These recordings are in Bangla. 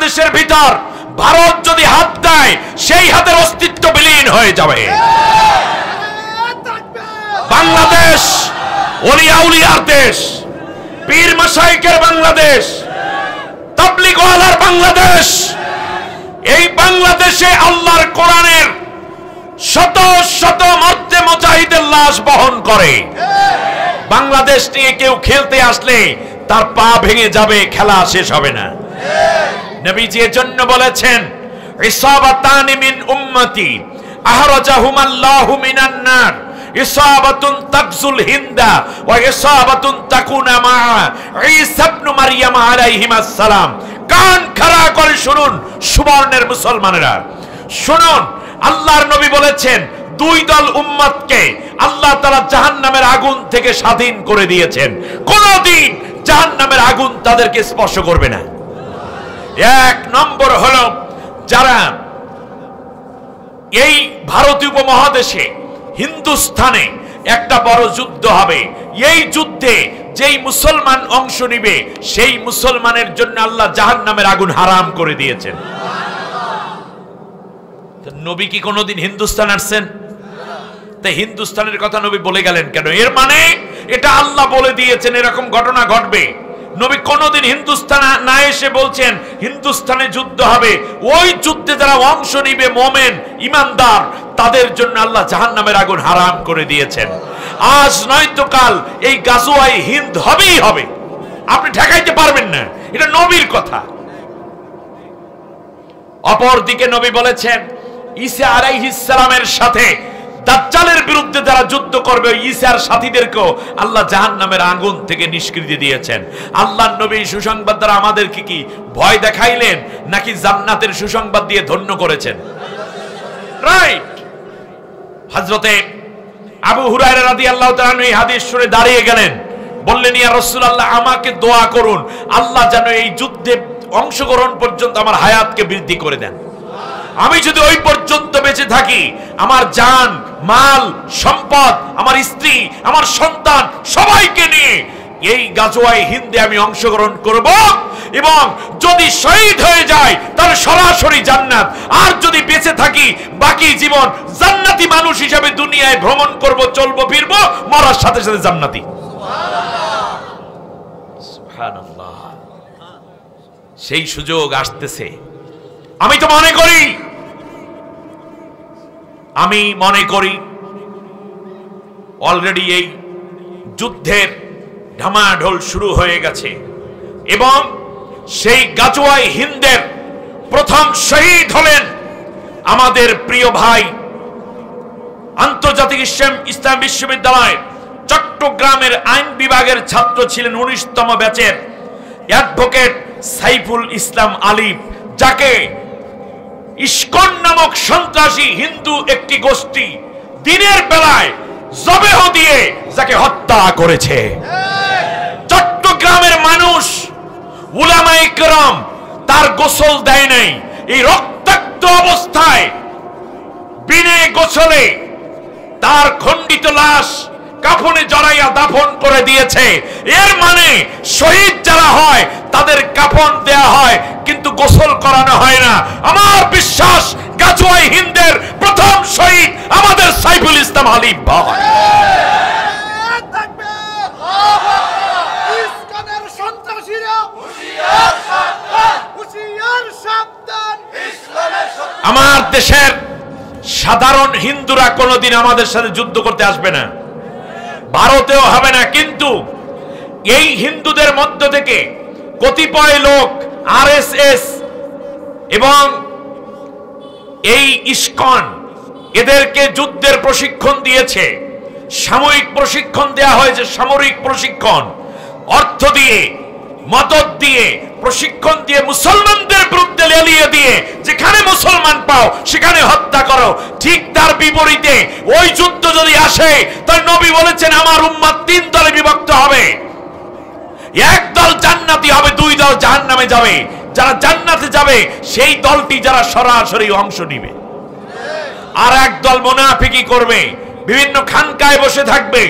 বাংলাদেশের ভিতর ভারত যদি হাত দেয় সেই হাতের অস্তিত্ব বিলীন হয়ে যাবে। বাংলাদেশ ওলিয়া উলিয়ার দেশ, পীর মাশায়েখের বাংলাদেশ, তাবলীগ ওয়ালার বাংলাদেশ। এই বাংলাদেশে আল্লাহর কোরআনের শত শত মর্দে মুজাহিদের লাশ বহন করে। বাংলাদেশ নিয়ে কেউ খেলতে আসলে তার পা ভেঙে যাবে, খেলা শেষ হবে না। নবীজি এজন্য বলেছেন, ইসাবাতানি মিন উম্মতি আহরাজাহুমাল্লাহু মিনান নার, ইসাবাতুন তাকজুল হিন্দা ওয়া ইসাবাতুন তাকুনা মা ঈসা ইবনে মারইয়াম আলাইহিমাস সালাম। কান খাড়া করে শুনুন সুবর্ণের মুসলমানেরা, শুনুন। আল্লাহর নবী বলেছেন, দুই দল উম্মতকে আল্লাহ তাআলা জাহান্নামের আগুন থেকে স্বাধীন করে দিয়েছেন, কোনদিন জাহান্নামের আগুন তাদেরকে স্পর্শ করবে না। এক নম্বর হলো, যারা এই ভারতীয় উপমহাদেশে হিন্দুস্তানে একটা বড় যুদ্ধ হবে, এই যুদ্ধে যেই মুসলমান অংশ নিবে সেই মুসলমানের জন্য আল্লাহ জাহান্নামের আগুন হারাম করে দিয়েছেন। নবী কি কোনোদিন হিন্দুস্তান আসছেন? তাই হিন্দুস্তানের কথা নবী বলে গেলেন কেন? এর মানে এটা আল্লাহ বলে দিয়েছেন এরকম ঘটনা ঘটবে। নবী কোনোদিন হিন্দুস্তান না এসে বলছেন হিন্দুস্তানে যুদ্ধ হবে, ওই যুদ্ধে যারা অংশ নিবে মোমেন ইমানদার তাদের জন্য আল্লাহ জাহান্নামের আগুন হারাম করে দিয়েছেন। আজ নয়তো কাল এই গাজওয়ায়ে হিন্দ হবেই হবে, আপনি ঠেকাইতে পারবেন না, এটা নবীর কথা। অপরদিকে নবী বলেছেন, ঈসা আলাইহিস সালামের সাথে দাজ্জালের বিরুদ্ধে যারা যুদ্ধ করবে ঈসার সাথীদেরকেও আল্লাহ জাহান্নামের আগুন থেকে নিষ্কৃতি দিয়েছেন। আল্লাহর নবী সুসংবাদ দ্বারা আমাদেরকে কি ভয় দেখাইলেন নাকি জান্নাতের সুসংবাদ দিয়ে ধন্য করেছেন? রাইট। হযরতে আবু হুরায়রা রাদিয়াল্লাহু তাআলা এই হাদিস শুনে দাঁড়িয়ে গেলেন, বললেন, ইয়া রাসূলুল্লাহ, আমাকে দোয়া করুন আল্লাহ যেন এই যুদ্ধে অংশগ্রহণ পর্যন্ত আমার হায়াতকে বৃদ্ধি করে দেন। আমি যদি ওই পর্যন্ত বেঁচে থাকি, আমার জান মাল সম্পদ, আমার স্ত্রী, আমার সন্তান সবাইকে নিয়ে এই গাজওয়ায়ে হিন্দে আমি অংশগ্রহণ করব, এবং যদি শহীদ হয়ে যায় তাহলে সরাসরি জান্নাত, আর যদি বেঁচে থাকি বাকি জীবন জান্নাতি মানুষ হিসেবে দুনিয়ায় ভ্রমণ করব, চলবো ফিরবো, মরার সাথে সাথে জান্নাতি। সুবহানাল্লাহ। সেই সুযোগ আসতেছে। আমি মনে করি অলরেডি এই যুদ্ধের ঢামাঢোল শুরু হয়ে গেছে, এবং সেই গাজওয়ায়ে হিন্দের প্রথম শহীদ হলেন আমাদের প্রিয় ভাই, আন্তর্জাতিক ইসলাম বিশ্ববিদ্যালয় চট্টগ্রামের আইন বিভাগের ছাত্র ছিলেন 19তম ব্যাচের অ্যাডভোকেট সাইফুল ইসলাম আলিফ, যাকে ইস্কন নামক সন্ত্রাসী হিন্দু একটি গোষ্ঠী দিনের বেলায় জবেহ দিয়ে যাকে হত্যা করেছে। চট্টগ্রামের মানুষ উলামায়ে কেরাম তার গোসল দেয় নাই, এই রক্তাক্ত অবস্থায় বিনে গোসলে তার খণ্ডিত লাশ কাফনে জড়াইয়া দাফন করে দিয়েছে। এর মানে শহীদ যারা হয় তাদের কাফন দেয়া হয় কিন্তু গোসল করানো হয় না। আমার বিশ্বাস গাজওয়ায়ে হিন্দের প্রথম শহীদ আমাদের সাইফুল ইসলাম আলিফ ভাই। আমার দেশের সাধারণ হিন্দুরা কোনোদিন আমাদের সাথে যুদ্ধ করতে আসবে না, ভারতেও হবে না, কিন্তু এই হিন্দুদের মধ্য থেকে কতিপয় লোক আরএসএস এবং এই ইস্কন এদেরকে যুদ্ধের প্রশিক্ষণ দিয়েছে, সাময়িক প্রশিক্ষণ দেয়া হয়েছে, সামরিক প্রশিক্ষণ, অর্থ দিয়ে মদদ দিয়ে প্রশিক্ষণ দিয়ে মুসলমানদের বিরুদ্ধে লেলিয়ে দিয়ে যেখানে মুসলমান পাও সেখানে হত্যা করো। ঠিক তার বিপরীতে ওই যুদ্ধ যদি আসে তাহলে নবী বলেছেন আমার উম্মত 3 দলে বিভক্ত হবে, এক দল জান্নাতি হবে, 2 দল জাহান্নামে যাবে। যারা জান্নাতে যাবে সেই দলটি যারা সরাসরি অংশ নিবে, আর এক দল মুনাফিকি করবে, বিভিন্ন খানকায় বসে থাকবে,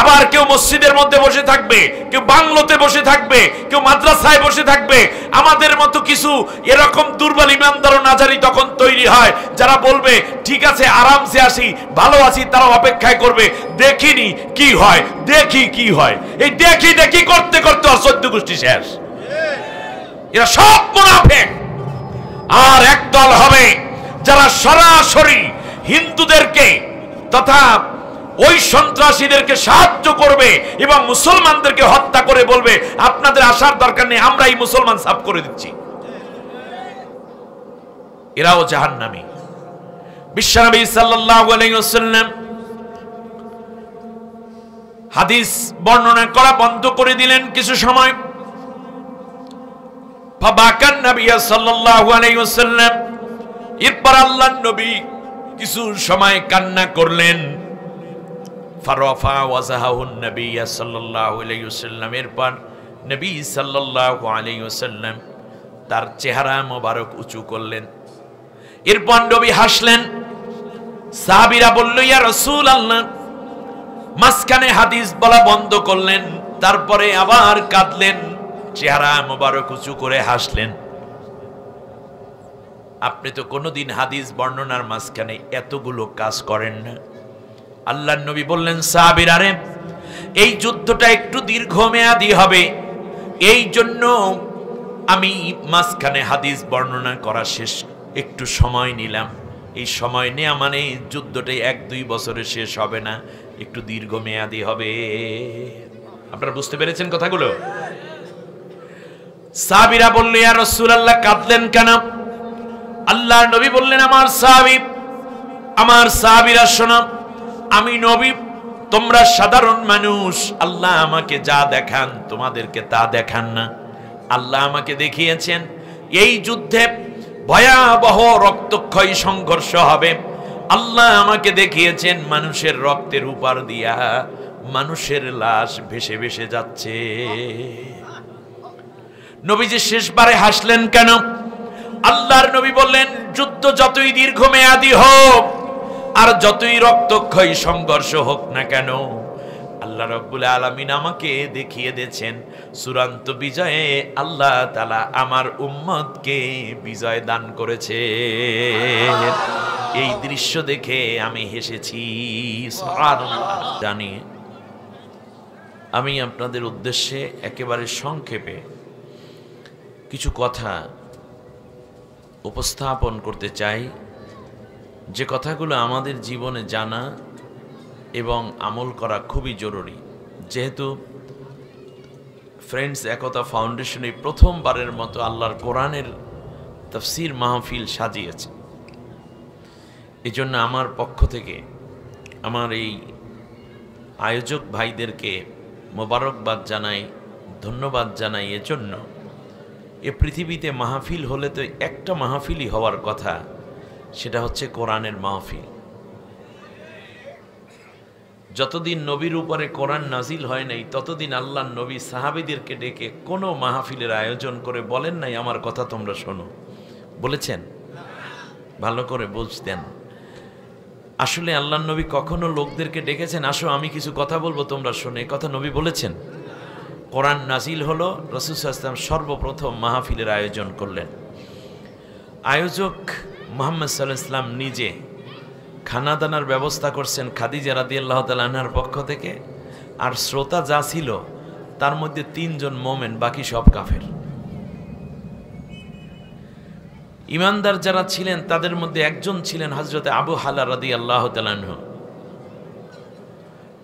আবার কেউ মসজিদের মধ্যে বসে থাকবে, কেউ বাংলোতে বসে থাকবে, কেউ মাদ্রাসায় বসে থাকবে। আমাদের মতো কিছু এরকম দুর্বল ইমানদার ও নাজারি তখন তৈরি হয়, যারা বলবে ঠিক আছে আরামসে আসি, ভালো আছি, তারা অপেক্ষায় করবে দেখিনি কি হয়, দেখি কি হয়। এই দেখি দেখি করতে করতে অসহ্য গোষ্ঠী শেষ। এরা সব মুনাফিক। আর একদল হবে যারা সরাসরি হিন্দুদেরকে তথা ওই সন্ত্রাসীদেরকে সাহায্য করবে এবং মুসলমানদেরকে হত্যা করে বলবে আপনাদের আসার দরকার নেই, আমরা এই মুসলমান সাফ করে দিচ্ছি। এরাও জাহান্নামী। বিশ্বনবী সাল্লাল্লাহু আলাইহি ওয়াসাল্লাম হাদিস বর্ণনা করা বন্ধ করে দিলেন কিছু সময়। ফাবাকান নবী সাল্লাল্লাহু আলাইহি ওয়াসাল্লাম, এরপর আল্লাহর নবী কিছু সময় কান্না করলেন। ফারাফা ওয়াজহাহুন নবী সাল্লাল্লাহু আলাইহি ওয়াসাল্লাম, এরপর নবী সাল্লাল্লাহু আলাইহি ওয়াসাল্লাম তার চেহারা মোবারক উঁচু করলেন। এরপর নবী হাসলেন। সাহাবীরা বলল ইয়া রাসূলুল্লাহ, মাঝখানে হাদিস বলা বন্ধ করলেন, তারপরে আবার কাঁদলেন, চেহারা মোবারক উঁচু করে হাসলেন। আপনি তো কোনোদিন হাদিস বর্ণনার মাঝখানে এতগুলো কাজ করেন না। আল্লাহর নবী বললেন সাহাবীরা রে, এই যুদ্ধটা একটু দীর্ঘমেয়াদী হবে, এই জন্য আমি মাঝখানে হাদিস বর্ণনা করা শেষ একটু সময় নিলাম। এই সময় নেওয়া মানে যুদ্ধটাই 1-2 বছরে শেষ হবে না, একটু দীর্ঘমেয়াদী হবে। আপনারা বুঝতে পেরেছেন কথাগুলো? সাহাবীরা বলল ইয়া রাসূলুল্লাহ, কাঁদলেন কেন? আল্লাহর নবী বললেন আমার সাহাবীরা শোনো, আমি নবী, তোমরা সাধারণ মানুষ। আল্লাহ আমাকে যা দেখান তোমাদেরকে তা দেখান না। আল্লাহ আমাকে দেখিয়েছেন এই যুদ্ধে ভয়াবহ রক্তক্ষয়ী সংঘর্ষ হবে। আল্লাহ আমাকে দেখিয়েছেন মানুষের রক্তের উপর দিয়া মানুষের লাশ ভেসে ভেসে যাচ্ছে। নবীজি শেষবারে হাসলেন কেন? আল্লাহর নবী বললেন যুদ্ধ যতই দীর্ঘমেয়াদী হোক আর যতই রক্তক্ষয়ী সংঘর্ষ হোক না কেন, আল্লাহ রাব্বুল আলামিন আমাকে দেখিয়ে দিয়েছেন চূড়ান্ত বিজয়ে আল্লাহ তাআলা আমার উম্মতকে বিজয় দান করেছে। এই দৃশ্য দেখে আমি হেসেছি। সুবহানাল্লাহ। জানি আমি আপনাদের উদ্দেশ্যে একেবারে সংক্ষেপে কিছু কথা উপস্থাপন করতে চাই, যে কথাগুলো আমাদের জীবনে জানা এবং আমল করা খুবই জরুরি। যেহেতু ফ্রেন্ডস একতা ফাউন্ডেশনে প্রথমবারের মতো আল্লাহর কোরআনের তাফসীর মাহফিল সাজিয়েছে, এজন্য আমার পক্ষ থেকে আমার এই আয়োজক ভাইদেরকে মোবারকবাদ জানাই, ধন্যবাদ জানাই। এজন্য এ পৃথিবীতে মাহফিল হলে তো একটা মাহফিলই হওয়ার কথা, সেটা হচ্ছে কোরআনের মাহফিল। যতদিন নবীর উপরে কোরআন নাজিল হয় নাই ততদিন আল্লাহর নবী সাহাবীদেরকে ডেকে কোনো মাহফিলের আয়োজন করে বলেন নাই আমার কথা তোমরা শোনো, বলেছেন? ভালো করে বুঝতেন। আসলে আল্লাহর নবী কখনো লোকদেরকে ডেকেছেন আসো আমি কিছু কথা বলবো তোমরা শোনো, এই কথা নবী বলেছেন? কোরআন নাজিল হলো, রাসূল সাল্লাল্লাহু আলাইহি ওয়াসাল্লাম সর্বপ্রথম মাহফিলের আয়োজন করলেন। আয়োজক মুহাম্মদ সাল্লাল্লাহু আলাইহি ওয়াসাল্লাম নিজে খানা দানার ব্যবস্থা করছেন খাদিজা রাদিয়াল্লাহু তাআলা আনহার পক্ষ থেকে, আর শ্রোতা যা ছিল তার মধ্যে 3 জন মোমেন, বাকি সব কাফের। ইমানদার যারা ছিলেন তাদের মধ্যে একজন ছিলেন হযরত আবু হালা রাদিয়াল্লাহু তাআলা আনহু।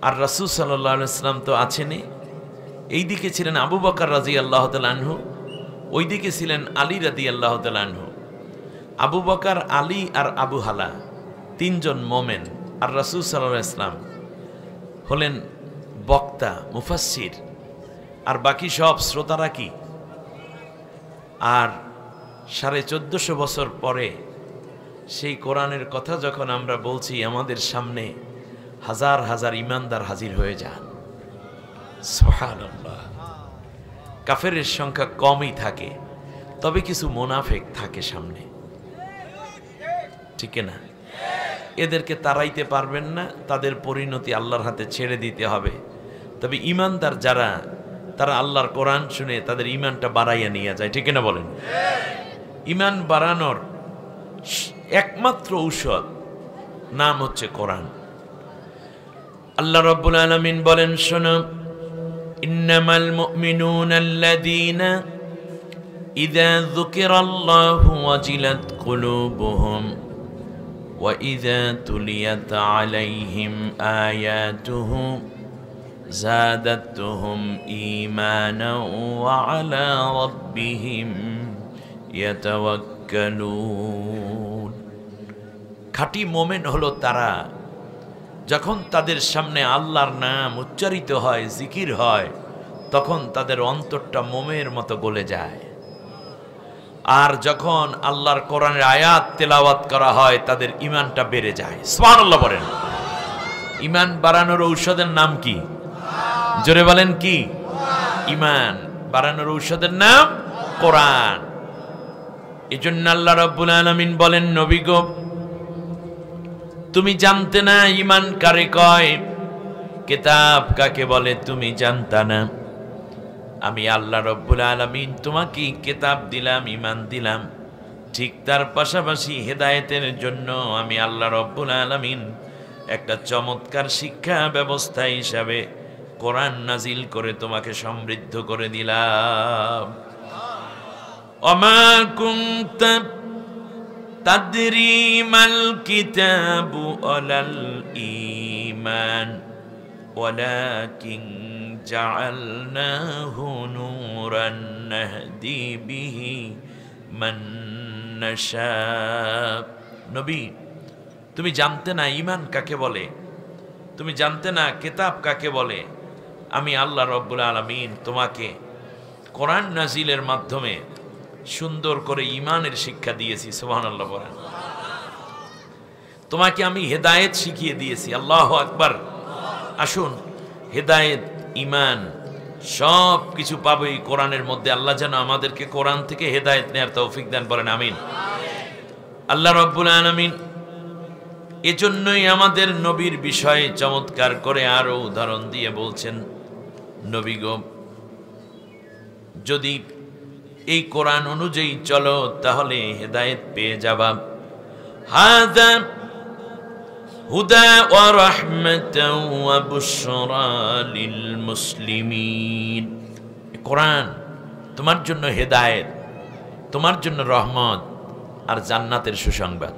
আর রাসূল সাল্লাল্লাহু আলাইহি ওয়াসাল্লাম তো আছেনই। এইদিকে ছিলেন আবু বকর রাদিয়াল্লাহু তাআলা আনহু, ওইদিকে ছিলেন আলী রাদিয়াল্লাহু তাআলা আনহু। আবু বকর, আলী আর আবু হালা 3 জন মোমেন, আর রাসূল সাল্লাল্লাহু আলাইহি ওয়াসাল্লাম হলেন বক্তা, মুফাসসির, আর বাকি সব শ্রোতারা কি? আর 1450 বছর পরে সেই কোরআনের কথা যখন আমরা বলছি, আমাদের সামনে হাজার হাজার ইমানদার হাজির হয়ে যান। সুবহানাল্লাহ। কাফেরের সংখ্যা কমই থাকে, তবে কিছু মুনাফিক থাকে সামনে, ঠিক না? এদেরকে তাড়াইতে পারবেন না, তাদের পরিণতি আল্লাহর হাতে ছেড়ে দিতে হবে। তবে ঈমানদার যারা, তারা আল্লাহর কোরআন শুনে তাদের ঈমানটা বাড়াইয়া নিয়ে যায়, ঠিক না বলেন? ঈমান বাড়ানোর একমাত্র ঔষধ নাম হচ্ছে কোরআন। আল্লাহ রাব্বুল আলামিন বলেন, শোনো, ইন্নামাল মুমিনুনা আল্লাযীনা ইযা যুকিরাল্লাহু ওয়াজিলাত কুলুবুহুম ওয়া ইযা তুলিয়াত আলাইহিম আয়াতুহু যাদাতুহুম ঈমানান ওয়া আলা রাব্বিহিম ইয়াতাওয়াক্কালুন। খাঁটি মুমিন হলো তারা যখন তাদের সামনে আল্লাহর নাম উচ্চারিত হয়, জিকির হয়, তখন তাদের অন্তরটা মোমের মতো গলে যায়। আর যখন আল্লাহর কোরআনের আয়াত তেলাওয়াত করা হয়, তাদের ঈমানটা বেড়ে যায়। সুবহানাল্লাহ বলেন। ঈমান বাড়ানোর ঔষধের নাম কি? জোরে বলেন কি? ঈমান বাড়ানোর ঔষধের নাম কোরআন। এজন্য আল্লাহ রাব্বুল আলামিন বলেন, নবী গো, তুমি জানতে না ঈমান কারে কয়, কিতাব কাকে বলে তুমি জানতা না। আমি আল্লাহ রাব্বুল আলামিন তোমাকে কিতাব দিলাম, ঈমান দিলাম, ঠিক তার পাশাপাশি হেদায়েতের জন্য আমি আল্লাহ রাব্বুল আলামিন একটা চমৎকার শিক্ষা ব্যবস্থা হিসাবে কোরআন নাজিল করে তোমাকে সমৃদ্ধ করে দিলাম। ওমা কুনতা তাদরি মাল কিতাবু ওয়ালাল ঈমান ওয়ালাকিন জাআলনাহু নূরান নাহদি বিহি মান নাশা। নবী, তুমি জানতে না ঈমান কাকে বলে, তুমি জানতে না কিতাব কাকে বলে। আমি আল্লাহ রাব্বুল আলামিন তোমাকে কোরআন নাজিলের মাধ্যমে সুন্দর করে ঈমানের শিক্ষা দিয়েছি। সুবহানাল্লাহ বলেন। তোমাকে আমি হেদায়েত শিখিয়ে দিয়েছি। আল্লাহু আকবার। আসুন, হেদায়েত, ঈমান সব কিছু পাবো এই কোরআনের মধ্যে। আল্লাহ যেন আমাদেরকে কোরআন থেকে হেদায়েত নেয়ার তৌফিক দান করেন, আমিন। আল্লাহ রাব্বুল আলামিন এজন্যই আমাদের নবীর বিষয়ে চমৎকার করে আরো উদাহরণ দিয়ে বলছেন, নবী গো, যদি এই কোরআন অনুযায়ী চলো তাহলে হেদায়েত পেয়ে যাবা। হাযা হুদা ওয়া রাহমাতাও ওয়া বুশরা লিল মুসলিমিন। কোরআন তোমার জন্য হেদায়েত, তোমার জন্য রহমত আর জান্নাতের সুসংবাদ।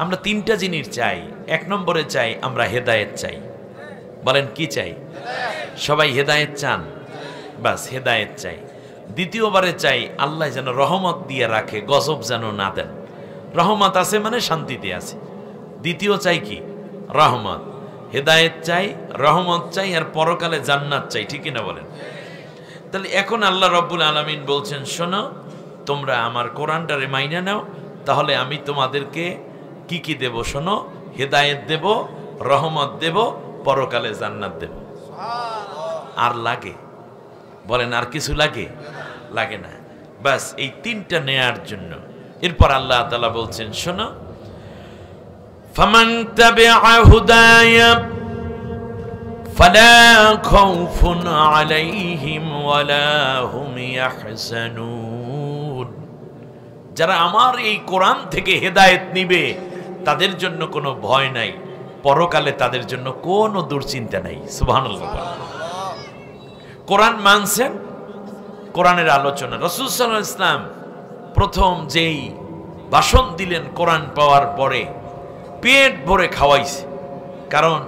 আমরা তিনটা জিনিস চাই। এক নম্বরে চাই আমরা হেদায়েত চাই। বলেন কি চাই? সবাই হেদায়েত চান? বাস, হেদায়েত চাই। দ্বিতীয়বারে চাই আল্লাহ যেন রহমত দিয়ে রাখে, গজব যেন না দেন। রহমত আছে মানে শান্তিতে আছে। দ্বিতীয় চাই কি? রহমত। হেদায়েত চাই, রহমত চাই, আর পরকালে জান্নাত চাই, ঠিক না বলেন? তাহলে এখন আল্লাহ রাব্বুল আলামিন বলছেন, শোনো, তোমরা আমার কোরআনটারে মাইনা নাও, তাহলে আমি তোমাদেরকে কি কি দেব শোনো। হেদায়েত দেব, রহমত দেব, পরকালে জান্নাত দেব। আর লাগে? বলেন আর কিছু লাগে? লাগে না। বাস এই তিনটা নেয়ার জন্য এরপর আল্লাহ তাআলা বলছেন, শোনো, ফামান তাবিআ হুদায়া ফালা খাউফুন আলাইহিম ওয়ালা হুম ইয়াহজানুন। যারা আমার এই কোরআন থেকে হেদায়েত নিবে তাদের জন্য কোনো ভয় নাই, পরকালে তাদের জন্য কোনো দুশ্চিন্তা নাই। সুবহানাল্লাহ। কোরআন মানছেন, কোরআনের আলোচনা। রাসূল সাল্লাল্লাহু আলাইহি ওয়াসাল্লাম প্রথম যেই ভাষণ দিলেন কোরআন পাওয়ার পরে, পেট ভরে খাওয়াইছে। কারণ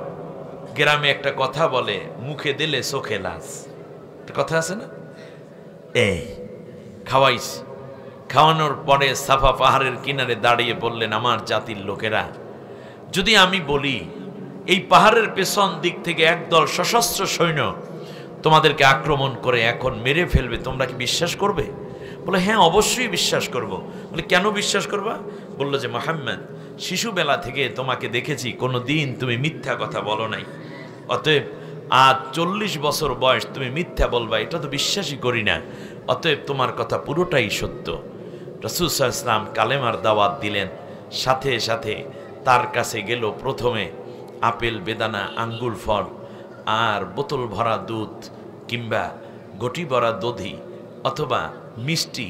গ্রামে একটা কথা বলে, মুখে দিলে চোখে লাজ, একটা কথা আছে না? এই খাওয়াইছে। খাওয়ানোর পরে সাফা পাহাড়ের কিনারে দাঁড়িয়ে বললেন, আমার জাতির লোকেরা, যদি আমি বলি এই পাহাড়ের পেছন দিক থেকে একদল সশস্ত্র সৈন্য তোমাদেরকে আক্রমণ করে এখন মেরে ফেলবে, তোমরা কি বিশ্বাস করবে? বলে, হ্যাঁ অবশ্যই বিশ্বাস করব। বলে, কেন বিশ্বাস করবা? বললো যে, মুহাম্মদ, শিশুবেলা থেকে তোমাকে দেখেছি, কোনো দিন তুমি মিথ্যা কথা বলো নাই, অতএব আজ 40 বছর বয়স তুমি মিথ্যা বলবা, এটা তো বিশ্বাসই করি না, অতএব তোমার কথা পুরোটাই সত্য। রাসূল সাল্লাল্লাহু আলাইহি ওয়াসাল্লাম কালেমার দাওয়াত দিলেন। সাথে সাথে তার কাছে গেল প্রথমে আপেল, বেদানা, আঙ্গুর ফল, আর বোতল ভরা দুধ কিংবা ঘটি ভরা দধি অথবা মিষ্টি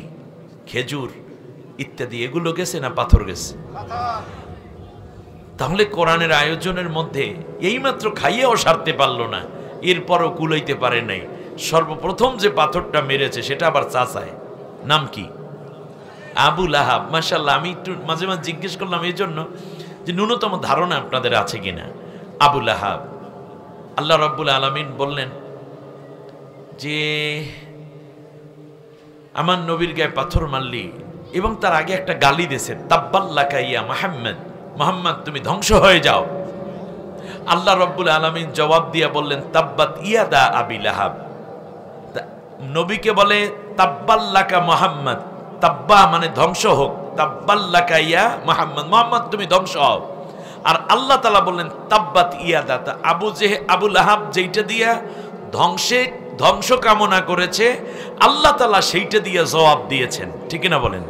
খেজুর ইত্যাদি এগুলো গেছে না পাথর গেছে? তাহলে কোরআনের আয়োজনের মধ্যে এইমাত্র খাইয়েও সারতে পারলো না, এরপরও কুলাইতে পারে নাই। সর্বপ্রথম যে পাথরটা মেরেছে সেটা আবার চাচায়, নাম কি? আবু লাহাব। মাশাআল্লাহ, আমি একটু মাঝে মাঝে জিজ্ঞেস করলাম এই জন্য যে ন্যূনতম ধারণা আপনাদের আছে কিনা। আবু লাহাব, আল্লাহ রাব্বুল আলামিন বললেন যে আমার নবীর গায়ে পাথর মারলি, এবং তার আগে একটা গালি দিয়েছে, তাব্বাল্লাকা ইয়া মুহাম্মদ, মুহাম্মদ তুমি ধ্বংস হয়ে যাও। আল্লাহ রাব্বুল আলামিন জবাব দিয়া বললেন তাব্বাত ইয়াদা আবি লাহাব। নবীকে বলে তাব্বাল্লাকা মুহাম্মদ, তাব্বা মানে ধ্বংস হোক, তাব্বাল্লাকা ইয়া মুহাম্মদ, মুহাম্মদ তুমি ধ্বংস হও। আর আল্লাহ তাআলা বললেন তাব্বাত ইয়াদা, আবু লাহাব যেইটা দিয়া ধ্বংস কামনা করেছে আল্লাহ তাআলা সেইটা দিয়ে জবাব দিয়েছেন, ঠিক না বলেন?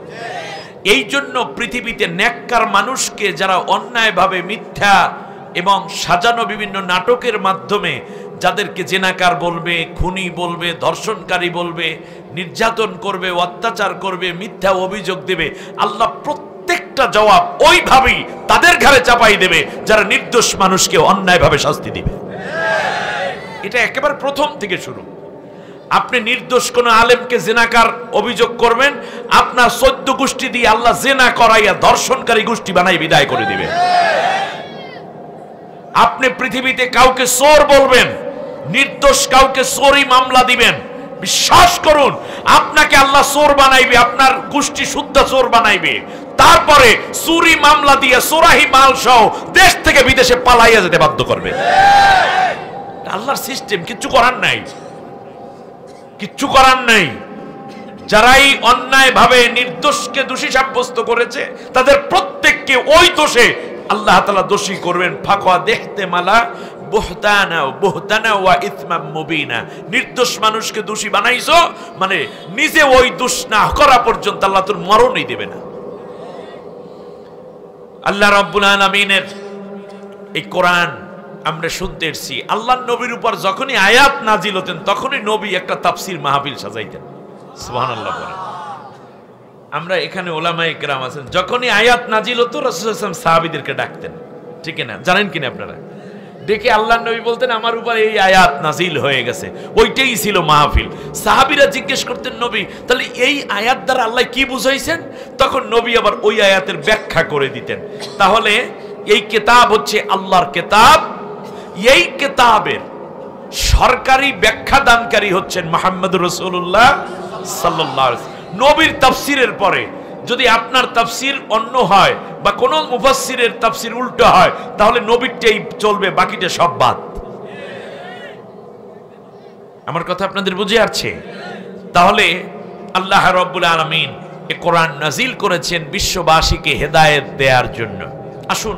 এই জন্য পৃথিবীতে নেককার মানুষকে যারা অন্যায়ভাবে মিথ্যা এবং সাজানো বিভিন্ন নাটকের মাধ্যমে যাদেরকে জেনাকার বলবে, খুনি বলবে, ধর্ষণকারী বলবে, নির্যাতন করবে, অত্যাচার করবে, মিথ্যা অভিযোগ দেবে, আল্লাহ প্রত্যেকটা জবাব ওইভাবেই তাদের ঘাড়ে চাপাই দেবে যারা নির্দোষ মানুষকে অন্যায়ভাবে শাস্তি দিবে। এটা একেবারে প্রথম থেকে শুরু। আপনি নির্দোষ কোন আলেমকে জেনাকার অভিযোগ করবেন, আপনার 14 গোষ্ঠী দিয়ে আল্লাহ জেনা করাইয়া ধর্ষণকারী গোষ্ঠী বানাই বিদায় করে দিবে। আপনি পৃথিবীতে কাউকে চোর বলবেন, নির্দোষ কাউকে চোরি মামলা দিবেন, বিশ্বাস করুন আপনাকে আল্লাহ চোর বানাইবে, আপনার গোষ্ঠী শুদ্ধ চোর বানাইবে। তারপরে চুরি মামলা দিয়ে চোরাহি মাল সহ দেশ থেকে বিদেশে পালাইয়া যেতে বাধ্য করবে। আল্লাহর সিস্টেম, কিচ্ছু করার নাই, কিচ্ছু করার নাই। যারাই অন্যায়ভাবে নির্দোষকে দোষী সাব্যস্ত করেছে তাদের প্রত্যেককে ওই দোষে আল্লাহ তাআলা দোষী করবেন। ফাকওয়া দেখতে মালা বুহতানা ওয়া ইসমাম মুবিনা, নির্দোষ মানুষকে দোষী বানাইছো মানে নিজে ওই দোষ না করা পর্যন্ত আল্লাহ তোর মরণই দেবে না। আল্লাহ রাব্বুল আলামিনের এই কোরআন আমরা শুনতে এসেছি, আল্লাহর নবীর উপর যখনই আয়াত নাজিল হতেন তখনই নবী একটা তাফসীর মাহফিল সাজাইতেন। সুবহানাল্লাহ বলেন। আমরা এখানে ওলামায়ে কেরাম আছেন, যখনই আয়াত নাজিল হতো রাসূল সাল্লাল্লাহু আলাইহি ওয়াসাল্লাম সাহাবীদেরকে ডাকতেন, ঠিক না? জানেন কিনা আপনারা? ডেকে আল্লাহর নবী বলতেন আমার উপর এই আয়াত নাজিল হয়ে গেছে, ওইটাই ছিল মাহফিল। সাহাবীরা জিজ্ঞেস করতেন নবী তাহলে এই আয়াত দ্বারা আল্লাহ কি বুঝাইছেন? তখন নবী আবার ওই আয়াতের ব্যাখ্যা করে দিতেন। তাহলে এই কিতাব হচ্ছে আল্লাহর কিতাব, এই কিতাবের সরকারি ব্যাখ্যা দানকারী হচ্ছেন মুহাম্মদুর রাসূলুল্লাহ সাল্লাল্লাহু আলাইহি ওয়াসাল্লাম। নবীর তাফসীরের পরে যদি আপনার তাফসীর অন্য হয় বা কোন মুফাসসিরের তাফসীর উল্টো হয় তাহলে নবীরটাই চলবে, বাকিটা সব বাদ। আমার কথা আপনাদের বুঝে আসছে? তাহলে আল্লাহ রাব্বুল আলামিন এই কোরআন নাজিল করেছেন বিশ্ববাসীকে হেদায়েত দেওয়ার জন্য। আসুন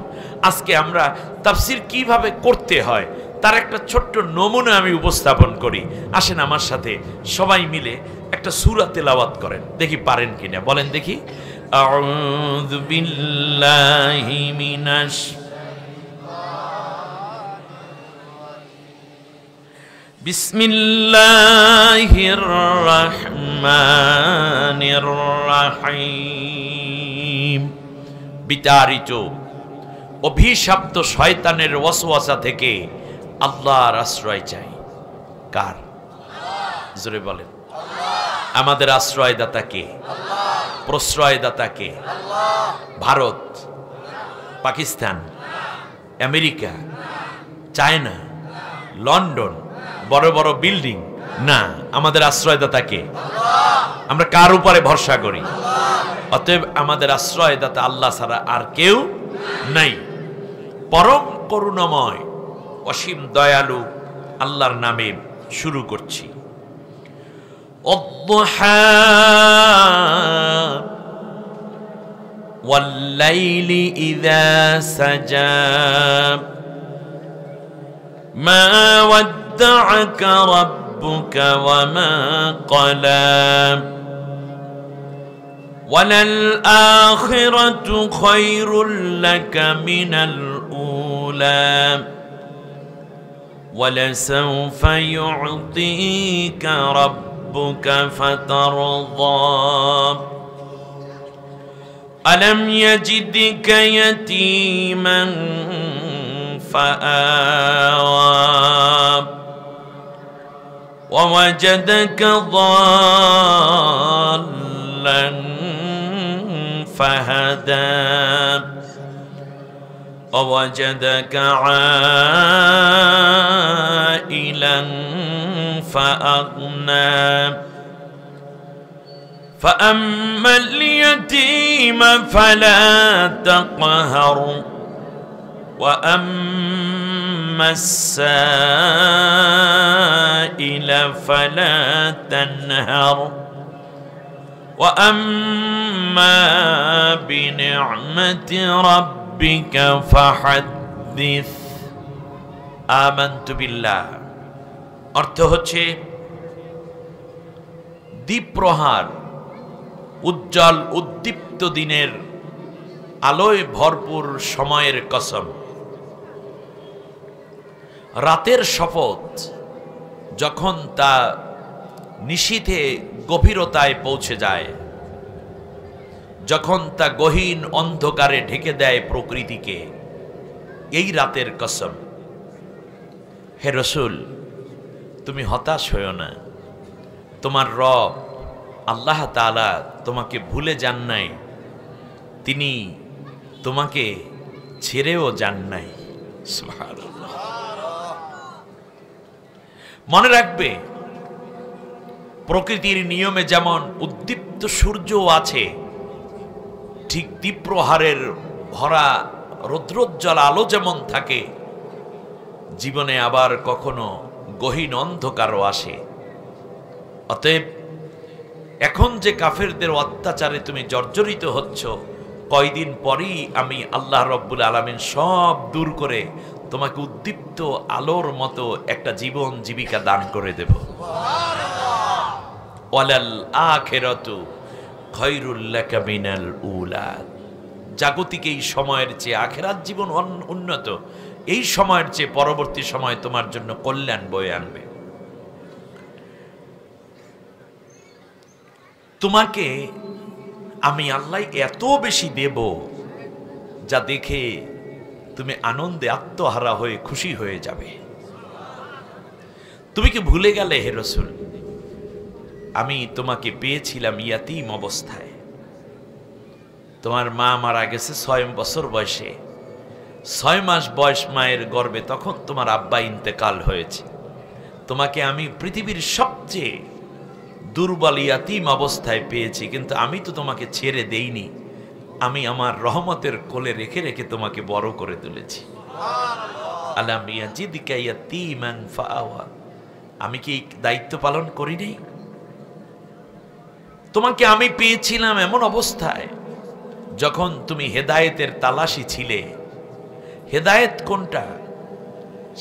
আজকে আমরা তাফসীর কিভাবে করতে হয় তার একটা ছোট্ট নমুনা আমি উপস্থাপন করি। আসেন আমার সাথে সবাই মিলে একটা সূরা তেলাওয়াত করেন, দেখি পারেন কিনা। বলেন দেখি। আউযু বিল্লাহি মিনাশ বিসমিল্লাহির রাহমানির রাহিম। বিতাড়িত অভিশপ্ত শয়তানের ওয়াসওয়াসা থেকে আল্লাহর আশ্রয় চাই। কার? জোরে বলেন। আমাদের আশ্রয়দাতা কে? প্রশ্রয়দাতা কে? Bharat, Pakistan, America, China, London, বড় বড় বিল্ডিং না, আমাদের আশ্রয়দাতা কে? আমরা কার উপরে ভরসা করি? অতএব আমাদের আশ্রয়দাতা আল্লাহ ছাড়া আর কেউ নাই। পরম করুণাময় অসীম দয়ালু আল্লাহর নামে শুরু করছি। অদ্দুহা ওয়াল্লাইলি ইযা সাজা মা ওয়াদ্দাআকা রাব্বুকা ওয়া মা ক্বালা وَلَلْآخِرَةُ خَيْرٌ لَكَ مِنَ الْأُولَى ولسوف يعطيك ربك فترضى ألم يجدك يتيما فآوى ووجدك ضالا فهدى ووجدك عائلا فأغنى فأما اليتيم فلا تقهر وأما السائل فلا تنهر وأما بنعمة ربك فحدث آمنت بالله অর্থ হচ্ছে দীপ্রহার উজ্জ্বল উদ্দীপ্ত দিনের আলোয় ভরপুর সময়ের কসম রাতের শপথ যখন তা নিশীথে গভীরতায় পৌঁছে যায় যখন তা গহীন অন্ধকারে ঢেকে দেয় প্রকৃতিকে এই রাতের কসম হে রাসূল তুমি হতাশ হয়ো না তোমার রব আল্লাহ তাআলা তোমাকে ভুলে যান নাই তিনি তোমাকে ছেড়েও যান নাই সুবহানাল্লাহ মনে রাখবে প্রকৃতির নিয়মে যেমন উদ্দীপ্ত সূর্য আছে ঠিক দীপ্রহারের ভরা রৌদ্রোজ্জ্বল আলো যেমন থাকে জীবনে আবার কখনো গহীন অন্ধকারও আসে অতএব এখন যে কাফেরদের অত্যাচারে তুমি জর্জরিত হচ্ছ কয়দিন পরেই আমি আল্লাহ রব্বুল আলামিন সব দূর করে তোমাকে উদ্দীপ্ত আলোর মতো একটা জীবন জীবিকা দান করে দেব ওয়ালাল আখিরাতু খায়রুল লাকা মিনাল উলা জাগতিক এই সময়ের চেয়ে আখিরাত জীবন উন্নত এই সময়ের চেয়ে পরবর্তী সময় তোমার জন্য কল্যাণ বয়ে আনবে তোমাকে আমি আল্লাহ এত বেশি দেব যা দেখে তুমি আনন্দে আত্মহারা হয়ে খুশি হয়ে যাবে তুমি কি ভুলে গেলে হে রাসূল আমি তোমাকে পেয়েছিলাম ইয়াতীম অবস্থায় তোমার মা মারা গেছে 6 বছর বয়সে 6 মাস বয়স মায়ের গর্ভে তখন তোমার আব্বা ইন্তেকাল হয়েছে তোমাকে আমি পৃথিবীর সবচেয়ে দুর্বল ইয়াতীম অবস্থায় পেয়েছি কিন্তু আমি তো তোমাকে ছেড়ে দেইনি আমি আমার রহমতের কোলে রেখে রেখে তোমাকে বড় করে তুলেছি আলাম ইয়াজিদিকা ইয়াতীমান ফাআওয়া আমি কি দায়িত্ব পালন করিনি তোমাকে আমি পেয়েছিলাম এমন অবস্থায় যখন তুমি হেদায়েতের তালাশি ছিলে হেদায়েত কোনটা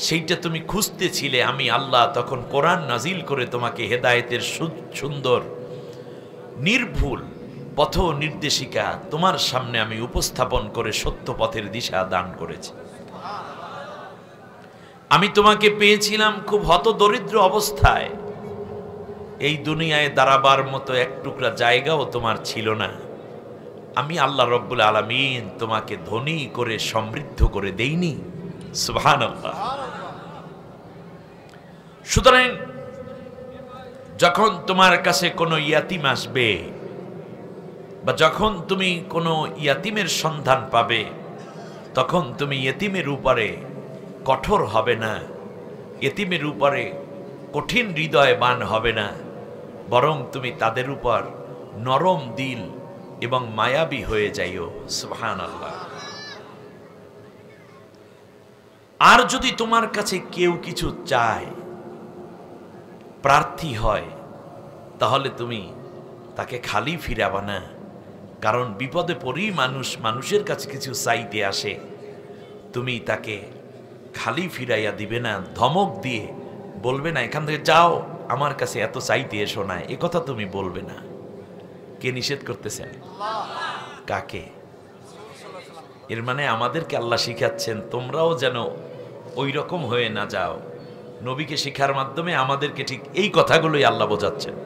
সেইটা তুমি খুঁজতেছিলে আমি আল্লাহ তখন কোরআন নাজিল করে তোমাকে হেদায়েতের সুন্দর নির্ভুল পথ নির্দেশিকা তোমার সামনে আমি উপস্থাপন করে সত্য পথের দিশা দান করেছি আমি তোমাকে পেয়েছিলাম খুব হতদরিদ্র অবস্থায় এই দুনিয়ায় দাঁড়াবার মতো এক টুকরা জায়গাও তোমার ছিল না আমি আল্লাহ রব্বুল আলামিন তোমাকে ধনী করে সমৃদ্ধ করে দেইনি সুবহানাল্লাহ সুতরাং যখন তোমার কাছে কোনো ইয়াতীম আসবে বা যখন তুমি কোনো ইয়াতীমের সন্ধান পাবে তখন তুমি ইয়েতিমের উপরে কঠোর হবে না ইয়েতিমের উপরে কঠিন হৃদয়বান হবে না বরং তুমি তাদের উপর নরম দিল এবং মায়াবী হয়ে যাইও সুবহানাল্লাহ আর যদি তোমার কাছে কেউ কিছু চায় প্রার্থী হয় তাহলে তুমি তাকে খালি ফিরাবা না কারণ বিপদে পড়েই মানুষের কাছে কিছু চাইতে আসে তুমি তাকে খালি ফিরাইয়া দিবে না ধমক দিয়ে বলবে না এখান থেকে যাও আমার কাছে এত চাইতে এসো না এ কথা তুমি বলবে না কে নিষেধ করতেছেন কাকে এর মানে আমাদেরকে আল্লাহ শিখাচ্ছেন তোমরাও যেন ওই রকম হয়ে না যাও নবীকে শিক্ষার মাধ্যমে আমাদেরকে ঠিক এই কথাগুলোই আল্লাহ বোঝাচ্ছেন।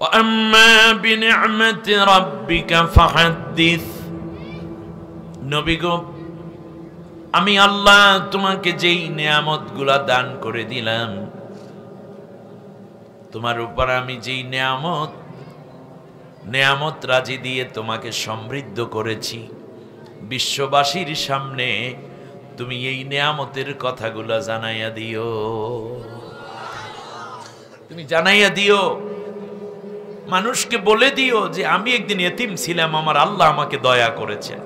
وَأَمَّا بِنِعْمَةِ رَبِّكَ فَحَدِّثْ। নবী গো, আমি আল্লাহ তোমাকে যেই নেয়ামতগুলা দান করে দিলাম, তোমার উপর আমি যেই নেয়ামত রাজি দিয়ে তোমাকে সমৃদ্ধ করেছি, বিশ্ববাসীর সামনে তুমি এই নেয়ামতের কথাগুলা জানাইয়া দিও। তুমি জানাইয়া দিও, মানুষকে বলে দিও যে আমি একদিন এতিম ছিলাম, আমার আল্লাহ আমাকে দয়া করেছেন।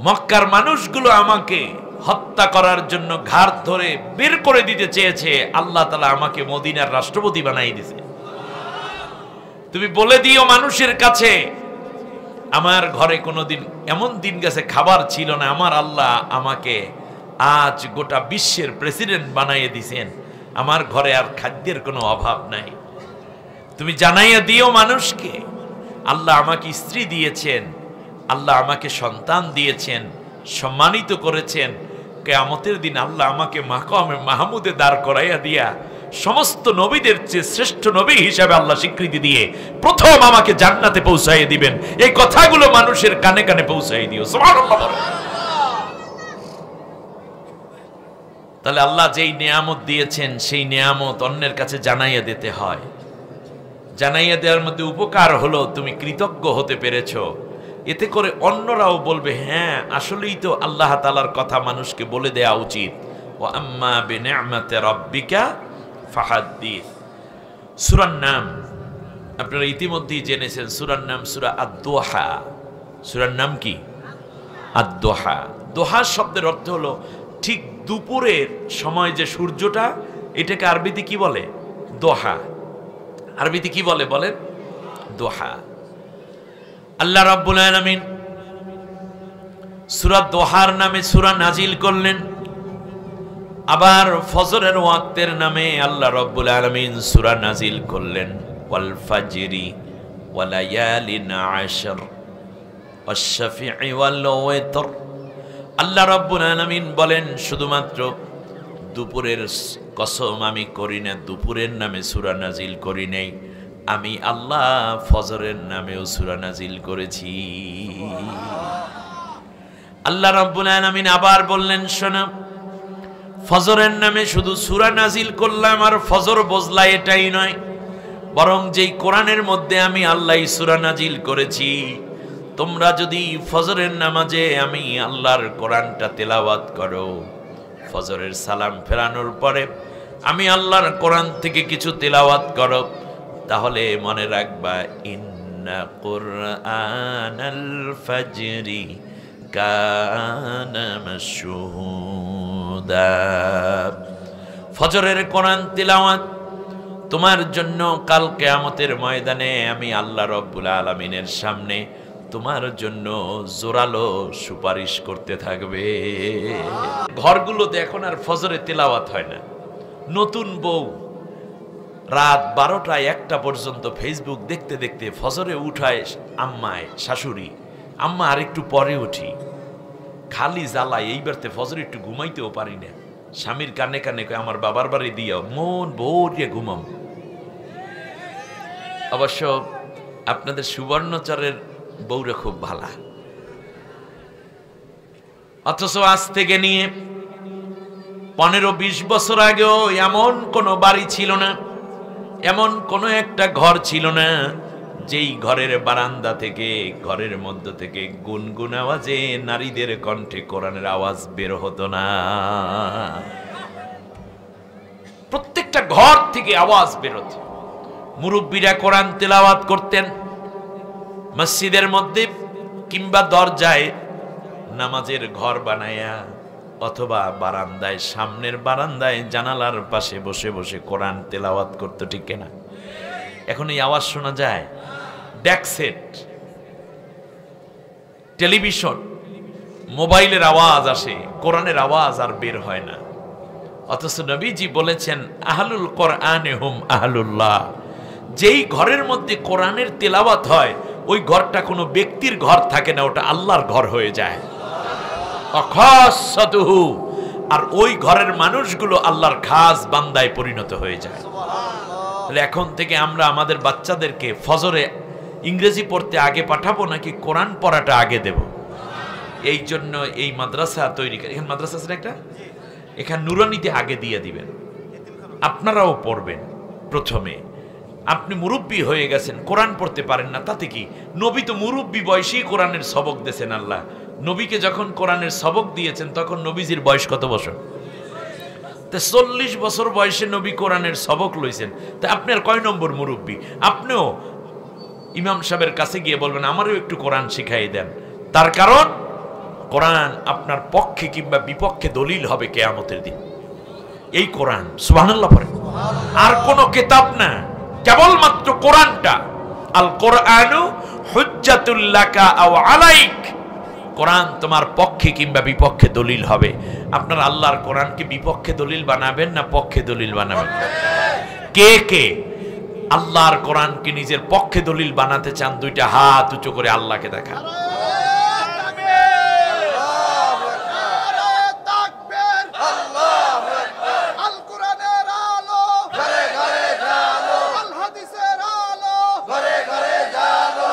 মক্কার মানুষগুলো আমাকে হত্যা করার জন্য ঘাড় ধরে বের করে দিতে চেয়েছে, আল্লাহ তাআলা আমাকে মদিনার রাষ্ট্রপতি বানাই দিয়েছে। তুমি বলে দিও মানুষের কাছে, আমার ঘরে কোনোদিন এমন দিন গেছে খাবার ছিল না, আমার আল্লাহ আমাকে আজ গোটা বিশ্বের প্রেসিডেন্ট বানাইয়ে দিয়েছেন, আমার ঘরে আর খাদ্যের কোনো অভাব নাই। তুমি জানাইয়া দিও মানুষকে, আল্লাহ আমাকে স্ত্রী দিয়েছেন, আল্লাহ আমাকে সন্তান দিয়েছেন, সম্মানিত করেছেন। কিয়ামতের দিন আল্লাহ আমাকে মাকামে মাহমুদে দাঁড় করাইয়া দিয়া সমস্ত নবীদের চেয়ে শ্রেষ্ঠ নবী হিসাবে আল্লাহ স্বীকৃতি দিয়ে প্রথম আমাকে জান্নাতে পৌঁছাইয়ে দিবেন। এই কথাগুলো মানুষের কানে কানে পৌঁছাই দিও। সুবহানাল্লাহ। তাহলে আল্লাহ যেই নিয়ামত দিয়েছেন সেই নিয়ামত অন্যের কাছে জানাইয়া দিতে হয়। জানাইয়া দেওয়ার মধ্যে উপকার হলো তুমি কৃতজ্ঞ হতে পেরেছো, এতে করে অন্যরাও বলবে হ্যাঁ আসলেই তো আল্লাহ তাআলার কথা মানুষকে বলে দেওয়া উচিত। ওয়া আম্মা বিনি'মাতি রাব্বিকা ফাহাদ্দিস। সূরার নাম আপনারা ইতিমধ্যেই জেনেছেন, সূরার নাম সূরা আদ-দোহা। সূরার নাম কি? আদ-দোহা। দোহা শব্দের অর্থ হলো ঠিক দুপুরের সময় যে সূর্যটা, এটাকে আরবিতে কি বলে? দোহা। আরবিতে কি বলে বলেন? দোহা। আল্লাহ রাব্বুল আলামিন সূরা দোহার নামে সূরা নাজিল করলেন। আবার ফজরের ওয়াক্তের নামে আল্লাহ রাব্বুল আলামিন সূরা নাজিল করলেন। ওয়াল ফাজরি ওয়া লায়ালিন আশর ওয়াশ-শাফিঈ ওয়াল ওয়িতর। আল্লাহ রাব্বুল আলামিন বলেন শুধুমাত্র দুপুরের কসম আমি করি না, দুপুরের নামে সূরা নাজিল করি নাই, আমি আল্লাহ ফজরের নামেও সূরা নাজিল করেছি। আল্লাহ রাব্বুল আলামিন আবার বললেন শোনো, ফজরের নামে শুধু সূরা নাজিল করলাম আর ফজর বুঝলা এটাই নয়, বরং যেই কোরআনের মধ্যে আমি আল্লাহই সূরা নাজিল করেছি, তোমরা যদি ফজরের নামাজে আমি আল্লাহর কোরআনটা তেলাওয়াত করো, ফজরের সালাম ফেরানোর পরে আমি আল্লাহর কোরআন থেকে কিছু তেলাওয়াত করো, তাহলে মনে রাখবা ইন্না কুরআনাল ফাজরি কানা মাশহুদা। ফজরের কোরআন তেলাওয়াত তোমার জন্য কাল কিয়ামতের ময়দানে আমি আল্লাহ রাব্বুল আলামিনের সামনে তোমার জন্য জোরালো সুপারিশ করতে থাকবে। ঘরগুলোতে এখন আর ফজরে তেলাওয়াত হয় না। নতুন বউ রাত 12টা 1টা পর্যন্ত ফেসবুক দেখতে দেখতে ফজরে উঠায় আম্মায়, শাশুড়ি, আম্মা আর একটু পরে উঠি, খালি জ্বালায় এইবারতে ফজরে একটু ঘুমাইতেও পারি না। স্বামীর কানে কানে কয় আমার বাবার বাড়ি দিও, মন ভরিয়ে ঘুমাম। অবশ্য আপনাদের সুবর্ণচরের বউরা খুব ভালা, অথচ আজ থেকে নিয়ে 15-20 বছর আগেও এমন কোনো বাড়ি ছিল না, এমন কোনো একটা ঘর ছিল না যেই ঘরের বারান্দা থেকে, ঘরের মধ্য থেকে গুনগুন আওয়াজে নারীদের কণ্ঠে কোরআনের আওয়াজ বের হতো না। প্রত্যেকটা ঘর থেকে আওয়াজ বের হতো। মুরব্বীরা কোরআন তেলাওয়াত করতেন মসজিদের মধ্যে কিংবা দরজায় নামাজের ঘর বানায়া, অথবা বারান্দায়, সামনের বারান্দায় জানালার পাশে বসে বসে কোরআন তেলাওয়াত করতে, ঠিক না? এখন এই আওয়াজ শোনা যায়। ডেকসেট, টেলিভিশন, মোবাইলের আওয়াজ আসে, কোরআনের আওয়াজ আর বের হয় না। অথচ নবীজি বলেছেন আহলুল কোরআনে হুম আহলুল্লাহ, যেই ঘরের মধ্যে কোরআনের তেলাওয়াত হয় ওই ঘরটা কোনো ব্যক্তির ঘর থাকে না, ওটা আল্লাহর ঘর হয়ে যায়। অখাসাতুহু, আর ওই ঘরের মানুষগুলো আল্লাহর খাস বান্দায় পরিণত হয়ে যায়। তাহলে এখন থেকে আমরা আমাদের বাচ্চাদেরকে ফজরে ইংরেজি পড়তে আগে পাঠাবো নাকি কোরআন পড়াটা আগে দেব? এই জন্য এই মাদ্রাসা তৈরি করে, এখানে মাদ্রাসা আছে একটা, এখানে নুরানিতে আগে দিয়ে দিবেন, আপনারাও পড়বেন। প্রথমে আপনি মুরব্বী হয়ে গেছেন, কোরআন পড়তে পারেন না, তাতে কি? নবী তো মুরব্বী বয়সেই কোরআনের সবক দিয়েছেন। আল্লাহ নবীকে যখন কোরআনের সবক দিয়েছেন তখন নবীজির বয়স কত বছর? 40 বছর বয়সে নবী কোরআনের সবক লইছেন। তা আপনার কয় নম্বর মুরব্বী? আপনিও ইমাম সাহেবের কাছে গিয়ে বলবেন আমারও একটু কোরআন শিখাই দেন। তার কারণ কোরআন আপনার পক্ষে কিংবা বিপক্ষে দলিল হবে কিয়ামতের দিন। এই কোরআন, সুবহানাল্লাহ পড়ে, আর কোনো কিতাব না, কেবলমাত্র কোরআনটা। আল কোরআনু হুজ্জাতুল লাকা আও আলাইক, কোরআন তোমার পক্ষে কিংবা বিপক্ষে দলিল হবে। আপনারা আল্লাহর কোরআনকে বিপক্ষে দলিল বানাবেন না পক্ষে দলিল বানাবেন? কে কে আল্লাহর কোরআনকে নিজের পক্ষে দলিল বানাতে চান? দুইটা হাত উঁচু করে আল্লাহকে দেখা।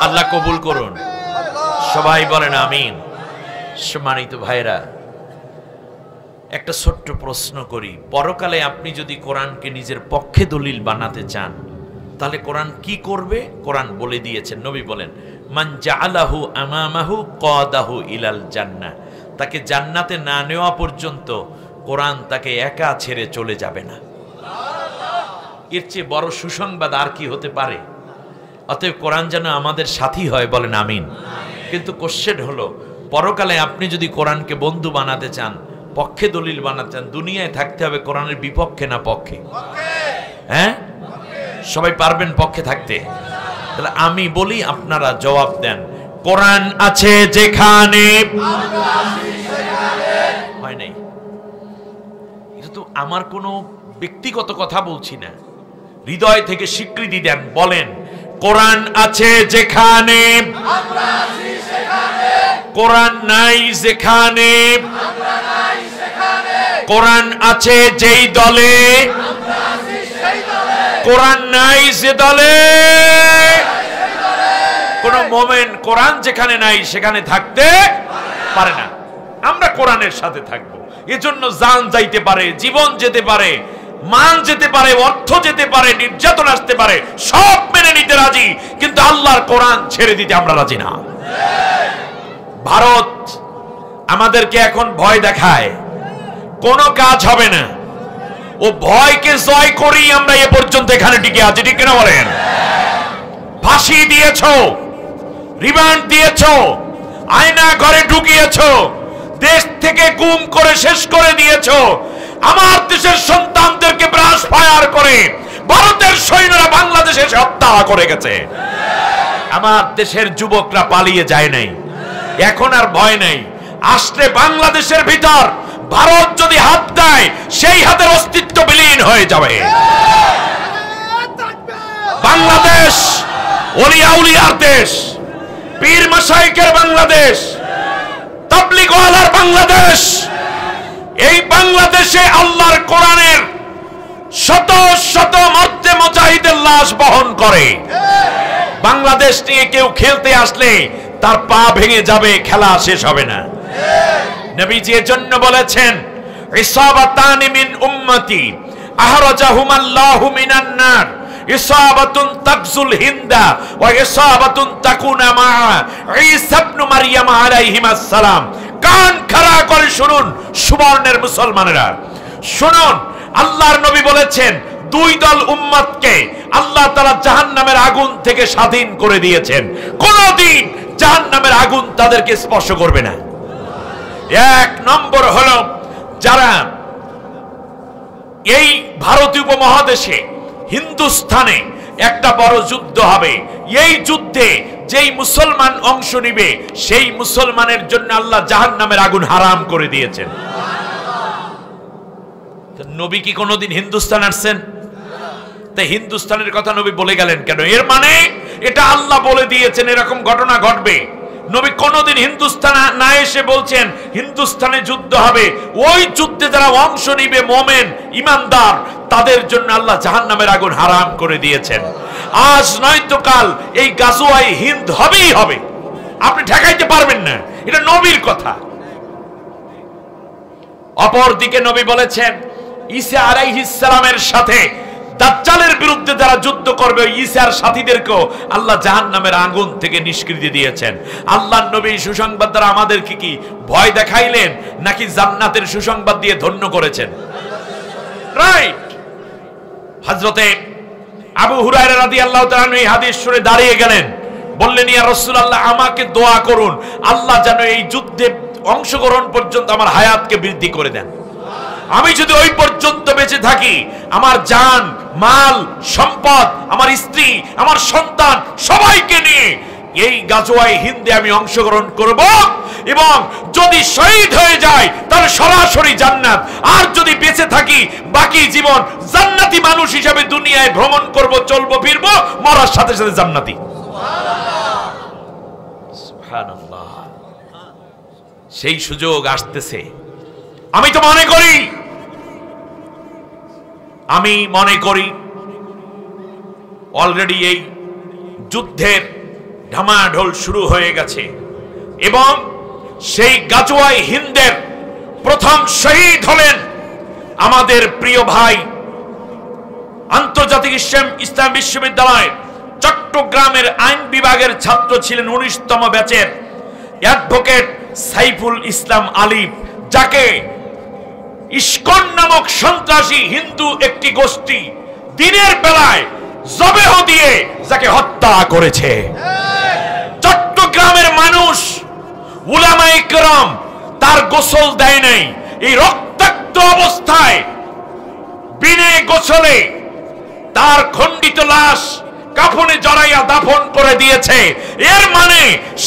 আল্লাহ কবুল করুন, সবাই বলেন আমিন। সম্মানিত ভাইরা, একটা ছোট্ট প্রশ্ন করি, পরকালে আপনি যদি কোরআনকে নিজের পক্ষে দলিল বানাতে চান তাহলে কোরআন কি করবে? কোরআন বলে দিয়েছেন, নবী বলেন মান জাআলাহু আমামাহু কাদাহু ইলাল জান্নাহ, তাকে জান্নাতে না নেওয়া পর্যন্ত কোরআন তাকে একা ছেড়ে চলে যাবে না। এর চেয়ে বড় সুসংবাদ আর কি হতে পারে? অতএব কোরআন যেন আমাদের সাথী হয়, বলেন আমিন। কিন্তু কোশ্চেন হলো, পরকালে আপনি যদি কোরআনকে বন্ধু বানাতে চান, পক্ষে দলিল বানাতে চান, দুনিয়ায় থাকতে হবে কোরআনের বিপক্ষে না পক্ষে? হ্যাঁ, সবাই পারবেন পক্ষে থাকতে? তাহলে আমি বলি, আপনারা জবাব দেন। কোরআন আছে যেখানে, হয় নাই, এটা তো আমার কোনো ব্যক্তিগত কথা বলছি না, হৃদয় থেকে স্বীকৃতি দেন, বলেন কোরআন আছে যেখানে, কোরআন নাই যেখানে, কোরআন আছে যেই দলে, কোরআন নাই যে দলে। কোন মোমেন কোরআন যেখানে নাই সেখানে থাকতে পারে না। আমরা কোরআনের সাথে থাকবো, এজন্য জান যাইতে পারে, জীবন যেতে পারে, মান যেতে পারে, অর্থ যেতে পারে, নির্যাতন আসতে পারে, সব মেনে নিতে রাজি, কিন্তু আল্লাহর কোরআন ছেড়ে দিতে আমরা রাজি না। ভারত আমাদেরকে এখন ভয় দেখায়, কোনো কাজ হবে না। ও ভয়কে জয় করি আমরা এ পর্যন্ত এখানে টিকে আছি, ঠিক কিনা বলেন? ফাঁসি দিয়েছ, রিমান্ড দিয়েছ, আয়না ঘরে ঢুকিয়েছ, দেশ থেকে গুম করে শেষ করে দিয়েছ, আমার দেশের সন্তানদেরকে ব্রাশ ফায়ার করে ভারতের সৈন্যরা বাংলাদেশে হত্যা করে গেছে। আমার দেশের যুবকরা পালিয়ে যায় নাই, এখন আর ভয় নেই। আসলে বাংলাদেশের ভিতর ভারত যদি হাত দেয়, সেই হাতের অস্তিত্ব বিলীন হয়ে যাবে। বাংলাদেশ ওলিয়া উলিয়ার দেশ, পীর মাশায়েখের বাংলাদেশ, তাবলীগ ওয়ালার বাংলাদেশ। এই বাংলাদেশে আল্লাহর কোরআনের শত শত মর্দে মুজাহিদের লাশ বহন করে। বাংলাদেশ নিয়ে কেউ খেলতে আসলে তার পা ভেঙে যাবে, খেলা শেষ হবে না। নবীজি এর জন্য বলেছেন, ইসাবাতানি মিন উম্মতি আহরাজাহুমাল্লাহু মিনান নার, ইসাবাতুন তাকজুল হিন্দা ওয়া ইসাবাতুন তাকুনা মা ঈসা ইবনে মারইয়াম আলাইহিমাস সালাম। কান খাড়া করে শুনুন সুবর্ণের মুসলমানেরা, শুনুন, আল্লাহর নবী বলেছেন দুই দল উম্মতকে আল্লাহ তাআলা জাহান্নামের আগুন থেকে স্বাধীন করে দিয়েছেন, কোনদিন জাহান্নামের আগুন তাদেরকে স্পর্শ করবে না। এক নম্বর হলো, যারা এই ভারতীয় উপমহাদেশে হিন্দুস্তানে একটা বড় যুদ্ধ হবে, এই যুদ্ধে যেই মুসলমান অংশ নিবে সেই মুসলমানের জন্য আল্লাহ জাহান্নামের আগুন হারাম করে দিয়েছেন। নবী কি কোনোদিন হিন্দুস্তান আসছেন? তাই হিন্দুস্তানের কথা নবী বলে গেলেন কেন? এর মানে এটা আল্লাহ বলে দিয়েছেন এরকম ঘটনা ঘটবে। নবী কোনদিন হিন্দুস্তানে না এসে বলছেন হিন্দুস্তানে যুদ্ধ হবে। ওই যুদ্ধে যারা অংশ নিবে মুমিন ইমানদার, তাদের জন্য আল্লাহ জাহান্নামের আগুন হারাম করে দিয়েছেন। আজ নয়তো কাল এই গাজওয়ায়ে হিন্দ হবেই হবে, আপনি ঠেকাইতে পারবেন না, এটা নবীর কথা। অপরদিকে নবী বলেছেন ঈসা আলাইহিস সালামের সাথে দাজ্জালের বিরুদ্ধে যারা যুদ্ধ করবে ওই ঈসার সাথীদেরকেও আল্লাহ জাহান্নামের আগুন থেকে নিষ্কৃতি দিয়েছেন। আল্লাহর নবী সুসংবাদ দ্বারা আমাদেরকে কি ভয় দেখাইলেন নাকি জান্নাতের সুসংবাদ দিয়ে ধন্য করেছেন? রাইট। হযরতে আবু হুরায়রা রাদিয়াল্লাহু তাআলা এই হাদিস শুনে দাঁড়িয়ে গেলেন, বললেন ইয়া রাসূলুল্লাহ আমাকে দোয়া করুন আল্লাহ যেন এই যুদ্ধে অংশগ্রহণ পর্যন্ত আমার হায়াতকে বৃদ্ধি করে দেন। আমি যদি ওই পর্যন্ত বেঁচে থাকি আমার জান মাল সম্পদ আমার স্ত্রী আমার সন্তান সবাইকে নিয়ে এই গাজওয়ায়ে হিন্দে আমি অংশগ্রহণ করব, এবং যদি শহীদ হয়ে যায় তাহলে সরাসরি জান্নাত, আর যদি বেঁচে থাকি বাকি জীবন জান্নাতি মানুষ হিসেবে দুনিয়ায় ভ্রমণ করব, চলবো ফিরবো, মরার সাথে সাথে জান্নাতি। সুবহানাল্লাহ। সেই সুযোগ আসতেছে। আমি মনে করি অলরেডি এই যুদ্ধের ঢামাঢোল শুরু হয়ে গেছে, এবং সেই গাজওয়ায়ে হিন্দের প্রথম শহীদ হলেন আমাদের প্রিয় ভাই আন্তর্জাতিক ইসলাম বিশ্ববিদ্যালয় চট্টগ্রামের আইন বিভাগের ছাত্র ছিলেন 19তম ব্যাচের অ্যাডভোকেট সাইফুল ইসলাম আলিফ, যাকে ইসকন নামক সন্ত্রাসী হিন্দু একটি গোষ্ঠী দিনের বেলায় জবেহ দিয়ে যাকে হত্যা করেছে। চট্টগ্রামের মানুষ উলামায়ে কেরাম তার গোসল দেয় নাই, এই রক্তাক্ত অবস্থায় বিনে গোসলে তার খণ্ডিত লাশ কাফনে জড়াইয়া দাফন করে দিয়েছে। এর মানে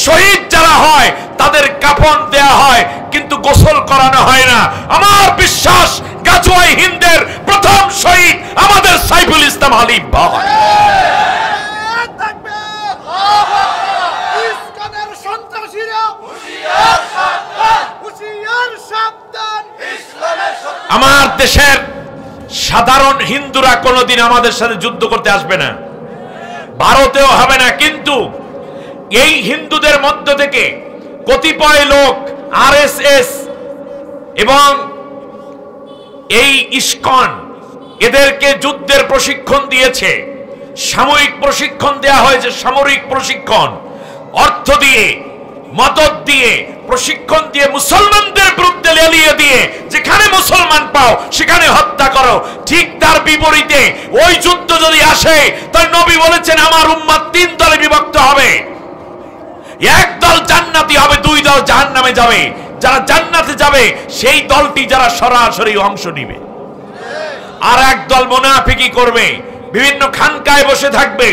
শহীদ যারা হয় তাদের কাফন দেয়া হয় কিন্তু গোসল করানো হয় না। আমার বিশ্বাস গাজওয়ায়ে হিন্দের প্রথম শহীদ আমাদের সাইফুল ইসলাম আলিফ ভাই। আমার দেশের সাধারণ হিন্দুরা কোনোদিন আমাদের সাথে যুদ্ধ করতে আসবে না, ভারতেও হবে না, কিন্তু এই হিন্দুদের মধ্য থেকে কতিপয় লোক আরএসএস এবং এই ইসকন এদেরকে যুদ্ধের প্রশিক্ষণ দিয়েছে, সাময়িক প্রশিক্ষণ দেয়া হয়েছে, সামরিক প্রশিক্ষণ, অর্থ দিয়ে মদত দিয়ে প্রশিক্ষণ দিয়ে মুসলমানদের বিরুদ্ধে লেলিয়ে দিয়ে যেখানে মুসলমান পাও সেখানে হত্যা করো। ঠিক তার বিপরীতে ওই যুদ্ধ যদি আসে তার নবী বলেছেন আমার উম্মত 3 দলে বিভক্ত হবে, এক দল জান্নাতি হবে, 2 দল জাহান্নামে যাবে। যারা জান্নাতে যাবে সেই দলটি যারা সরাসরি অংশ নিবে, আর এক দল মুনাফিকি করবে, বিভিন্ন খানকায় বসে থাকবে,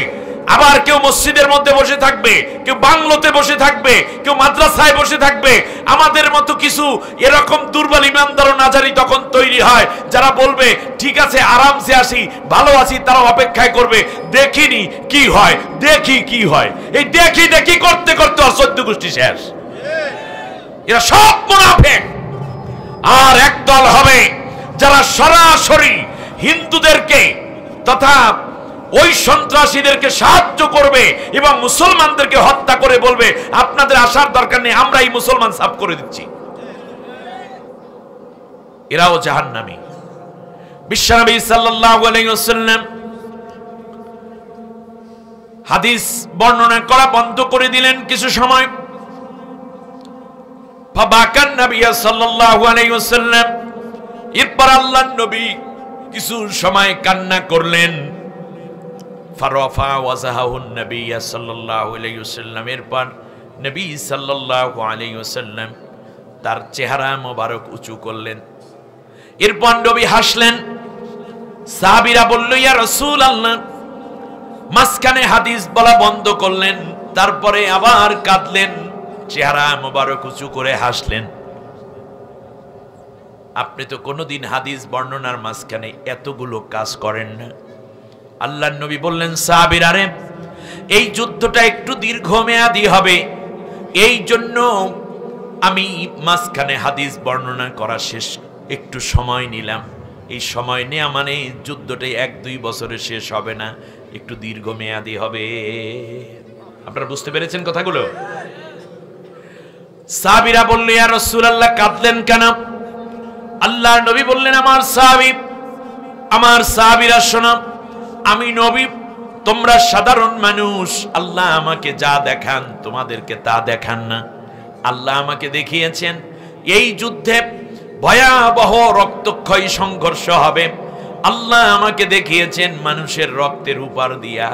আবার কেউ মসজিদের মধ্যে বসে থাকবে, কেউ বাংলোতে বসে থাকবে, কেউ মাদ্রাসায় বসে থাকবে। আমাদের মতো কিছু এরকম দুর্বল ইমানদার ও নাজারি তখন তৈরি হয় যারা বলবে ঠিক আছে আরামসে আসি, ভালো আছি, তারা অপেক্ষায় করবে দেখিনি কি হয়, দেখি কি হয়। এই দেখি দেখি করতে করতে 14 গোষ্ঠী শেষ। এরা সব মুনাফিক। আর একদল হবে যারা সরাসরি হিন্দুদেরকে তথা ওই সন্ত্রাসীদেরকে সাহায্য করবে এবং মুসলমানদেরকে হত্যা করে বলবে আপনাদের আসার দরকার নেই, আমরা এই মুসলমান সাফ করে দিচ্ছি। এরাও জাহান্নামী। বিশ্বনবী সাল্লাল্লাহু আলাইহি ওয়াসাল্লাম হাদিস বর্ণনা করা বন্ধ করে দিলেন কিছু সময়। ফাবাকান নবী সাল্লাল্লাহু আলাইহি ওয়াসাল্লাম, এরপর আল্লাহর নবী কিছু সময় কান্না করলেন। ফারাফা ওয়াজহাহুন নবী সাল্লাল্লাহু আলাইহি ওয়াসাল্লাম, এরপর নবী সাল্লাল্লাহু আলাইহি ওয়াসাল্লাম তার চেহারা মোবারক উঁচু করলেন। এরপর নবী হাসলেন। সাহাবীরা বলল ইয়া রাসূলুল্লাহ, মাঝখানে হাদিস বলা বন্ধ করলেন, তারপরে আবার কাঁদলেন, চেহারা মোবারক উঁচু করে হাসলেন। আপনি তো কোনোদিন হাদিস বর্ণনার মাঝখানে এতগুলো কাজ করেন না। আল্লাহর নবী বললেন সাহাবীরা রে, এই যুদ্ধটা একটু দীর্ঘমেয়াদী হবে, এই জন্য আমি মাঝখানে হাদিস বর্ণনা করা শেষ একটু সময় নিলাম। এই সময় নেওয়া মানে যুদ্ধটাই 1-2 বছরে শেষ হবে না, একটু দীর্ঘমেয়াদী হবে। আপনারা বুঝতে পেরেছেন কথাগুলো? সাহাবীরা বলল, ইয়া রাসূলুল্লাহ, কাঁদলেন কেন? আল্লাহর নবী বললেন, আমার সাহাবীরা শোনো, আমি নবী, তোমরা সাধারণ মানুষ। আল্লাহ আমাকে যা দেখান তোমাদেরকে তা দেখান না। আল্লাহ আমাকে দেখিয়েছেন এই যুদ্ধে ভয়াবহ রক্তক্ষয়ী সংঘর্ষ হবে। আল্লাহ আমাকে দেখিয়েছেন মানুষের রক্তের উপর দিয়া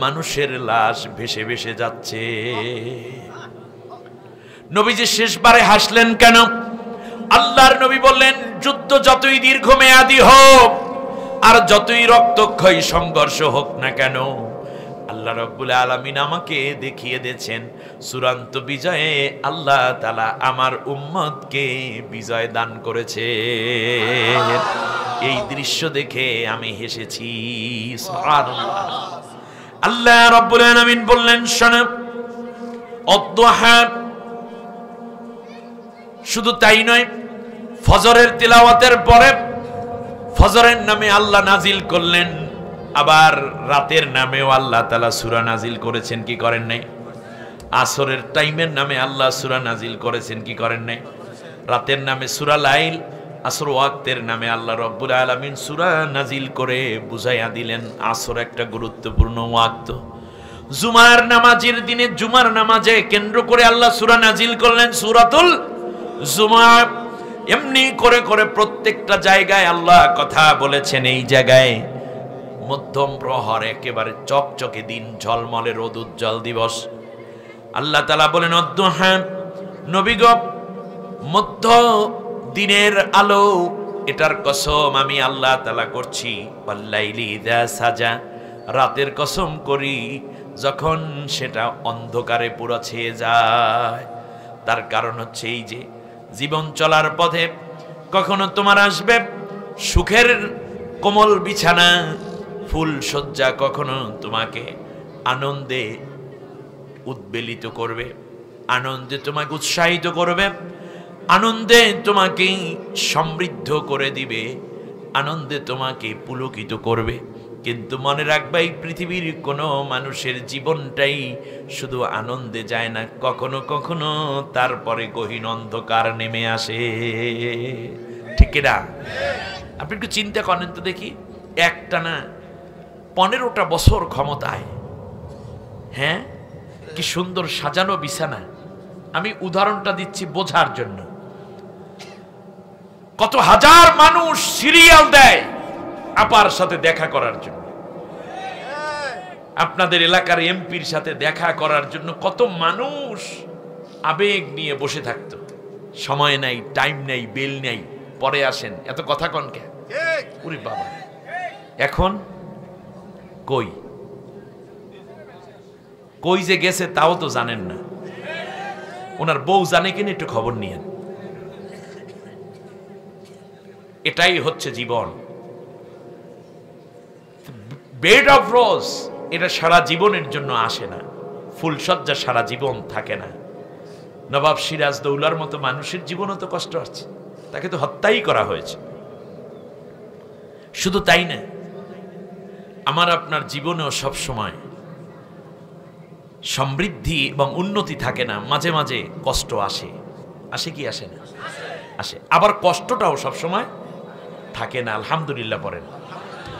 মানুষের লাশ ভেসে ভেসে যাচ্ছে। নবীজি শেষবারে হাসলেন কেন? আল্লাহর নবী বললেন, যুদ্ধ যতই দীর্ঘমেয়াদী হোক আর যতই রক্তক্ষয়ী সংঘর্ষ হোক না কেন, আল্লাহ রাব্বুল আলামিন আমাকে দেখিয়ে দিয়েছেন চূড়ান্ত বিজয়ে আল্লাহ তাআলা আমার উম্মতকে বিজয় দান করেছে। এই দৃশ্য দেখে আমি হেসেছি। সুবহানাল্লাহ। আল্লাহ রাব্বুল আলামিন বললেন, শোনো, অদ্দুহা, শুধু তাই নয়, ফজরের তিলাওয়াতের পরে ফজরের নামে আল্লাহ নাজিল করলেন, আবার রাতের নামেও আল্লাহ তাআলা সূরা নাজিল করেছেন, কি করেন নাই? আসরের টাইমের নামে আল্লাহ সূরা নাজিল করেছেন, কি করেন নাই? রাতের নামে সূরা লাইল, আসর ওয়াক্তের নামে আল্লাহ রাব্বুল আলামিন সূরা নাজিল করে বুঝাইয়া দিলেন আসর একটা গুরুত্বপূর্ণ ওয়াক্ত। জুমার নামাজের দিনে জুমার নামাজে কেন্দ্র করে আল্লাহ সূরা নাজিল করলেন সূরাতুল জুমা। এমনি করে করে প্রত্যেকটা জায়গায় আল্লাহ কথা বলেছেন। এই জায়গায় মধ্যম প্রহর, একেবারে চকচকে দিন, ঝলমলে রোদ উজ্জ্বল দিবস, আল্লাহ তাআলা বলেন, অদ্দুহা, নবী গো, মধ্য দিনের আলো, এটার কসম আমি আল্লাহ তাআলা করছি। ওয়াল্লাইলি ইযা সাজা, রাতের কসম করি যখন সেটা অন্ধকারে পুরো ছেয়ে যায়। তার কারণ হচ্ছে এই যে জীবন চলার পথে কখনো তোমার আসবে সুখের কোমল বিছানা, ফুল শয্যা, কখনো তোমাকে আনন্দে উদ্বেলিত করবে, আনন্দে তোমাকে উৎসাহিত করবে, আনন্দে তোমাকে সমৃদ্ধ করে দিবে, আনন্দে তোমাকে পুলকিত করবে। কিন্তু মনে রাখবা, এই পৃথিবীর কোনো মানুষের জীবনটাই শুধু আনন্দে যায় না, কখনো কখনো তারপরে গহীন অন্ধকার নেমে আসে, ঠিক না? আপনি একটু চিন্তা করেন তো দেখি, একটানা 15টা বছর ক্ষমতায়, হ্যাঁ, কি সুন্দর সাজানো বিছানা। আমি উদাহরণটা দিচ্ছি বোঝার জন্য। কত হাজার মানুষ সিরিয়াল দেয় আপার সাথে দেখা করার জন্য, আপনাদের এলাকার এমপির সাথে দেখা করার জন্য কত মানুষ আবেগ নিয়ে বসে থাকতো। সময় নাই, টাইম নাই, বেল নাই, পরে আসেন, এত কথা কন কে? ওরে বাবা, এখন কই কই যে গেছে তাও তো জানেন না। ওনার বউ জানে কিনা একটু খবর নিয়েন। এটাই হচ্ছে জীবন। বেড অফ রোজ, এটা সারা জীবনের জন্য আসে না, ফুলসজ্জা সারা জীবন থাকে না। নবাব সিরাজ দৌলার মতো মানুষের জীবনও তো কষ্ট আছে, তাকে তো হত্যাই করা হয়েছে। শুধু তাই না, আমার আপনার জীবনেও সব সময় সমৃদ্ধি এবং উন্নতি থাকে না, মাঝে মাঝে কষ্ট আসে। আসে কি আসে না? আসে। আবার কষ্টটাও সব সময় থাকে না। আলহামদুলিল্লাহ পড়েন,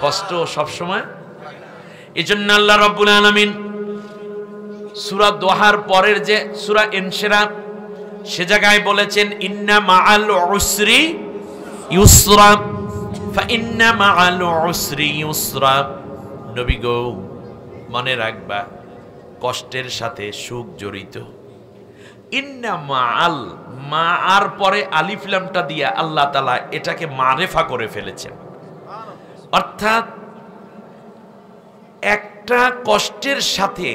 কষ্ট সব সময়। এজন্য আল্লাহ রাব্বুল আলামিন সূরা দোহার পরের যে সূরা ইনশিরাহ, সে জায়গায় বলেছেন, ইন্না মাআল উসরি ইউসরা, ফাইন্না মাআল উসরি ইউসরা। নবী গো, মনে রাখবা, কষ্টের সাথে সুখ জড়িত। ইন্না মাআল, মা আর পরে আলিফ লামটা দিয়া আল্লাহ তাআলা এটাকে মারেফা করে ফেলেছেন। অর্থাৎ একটা কষ্টের সাথে,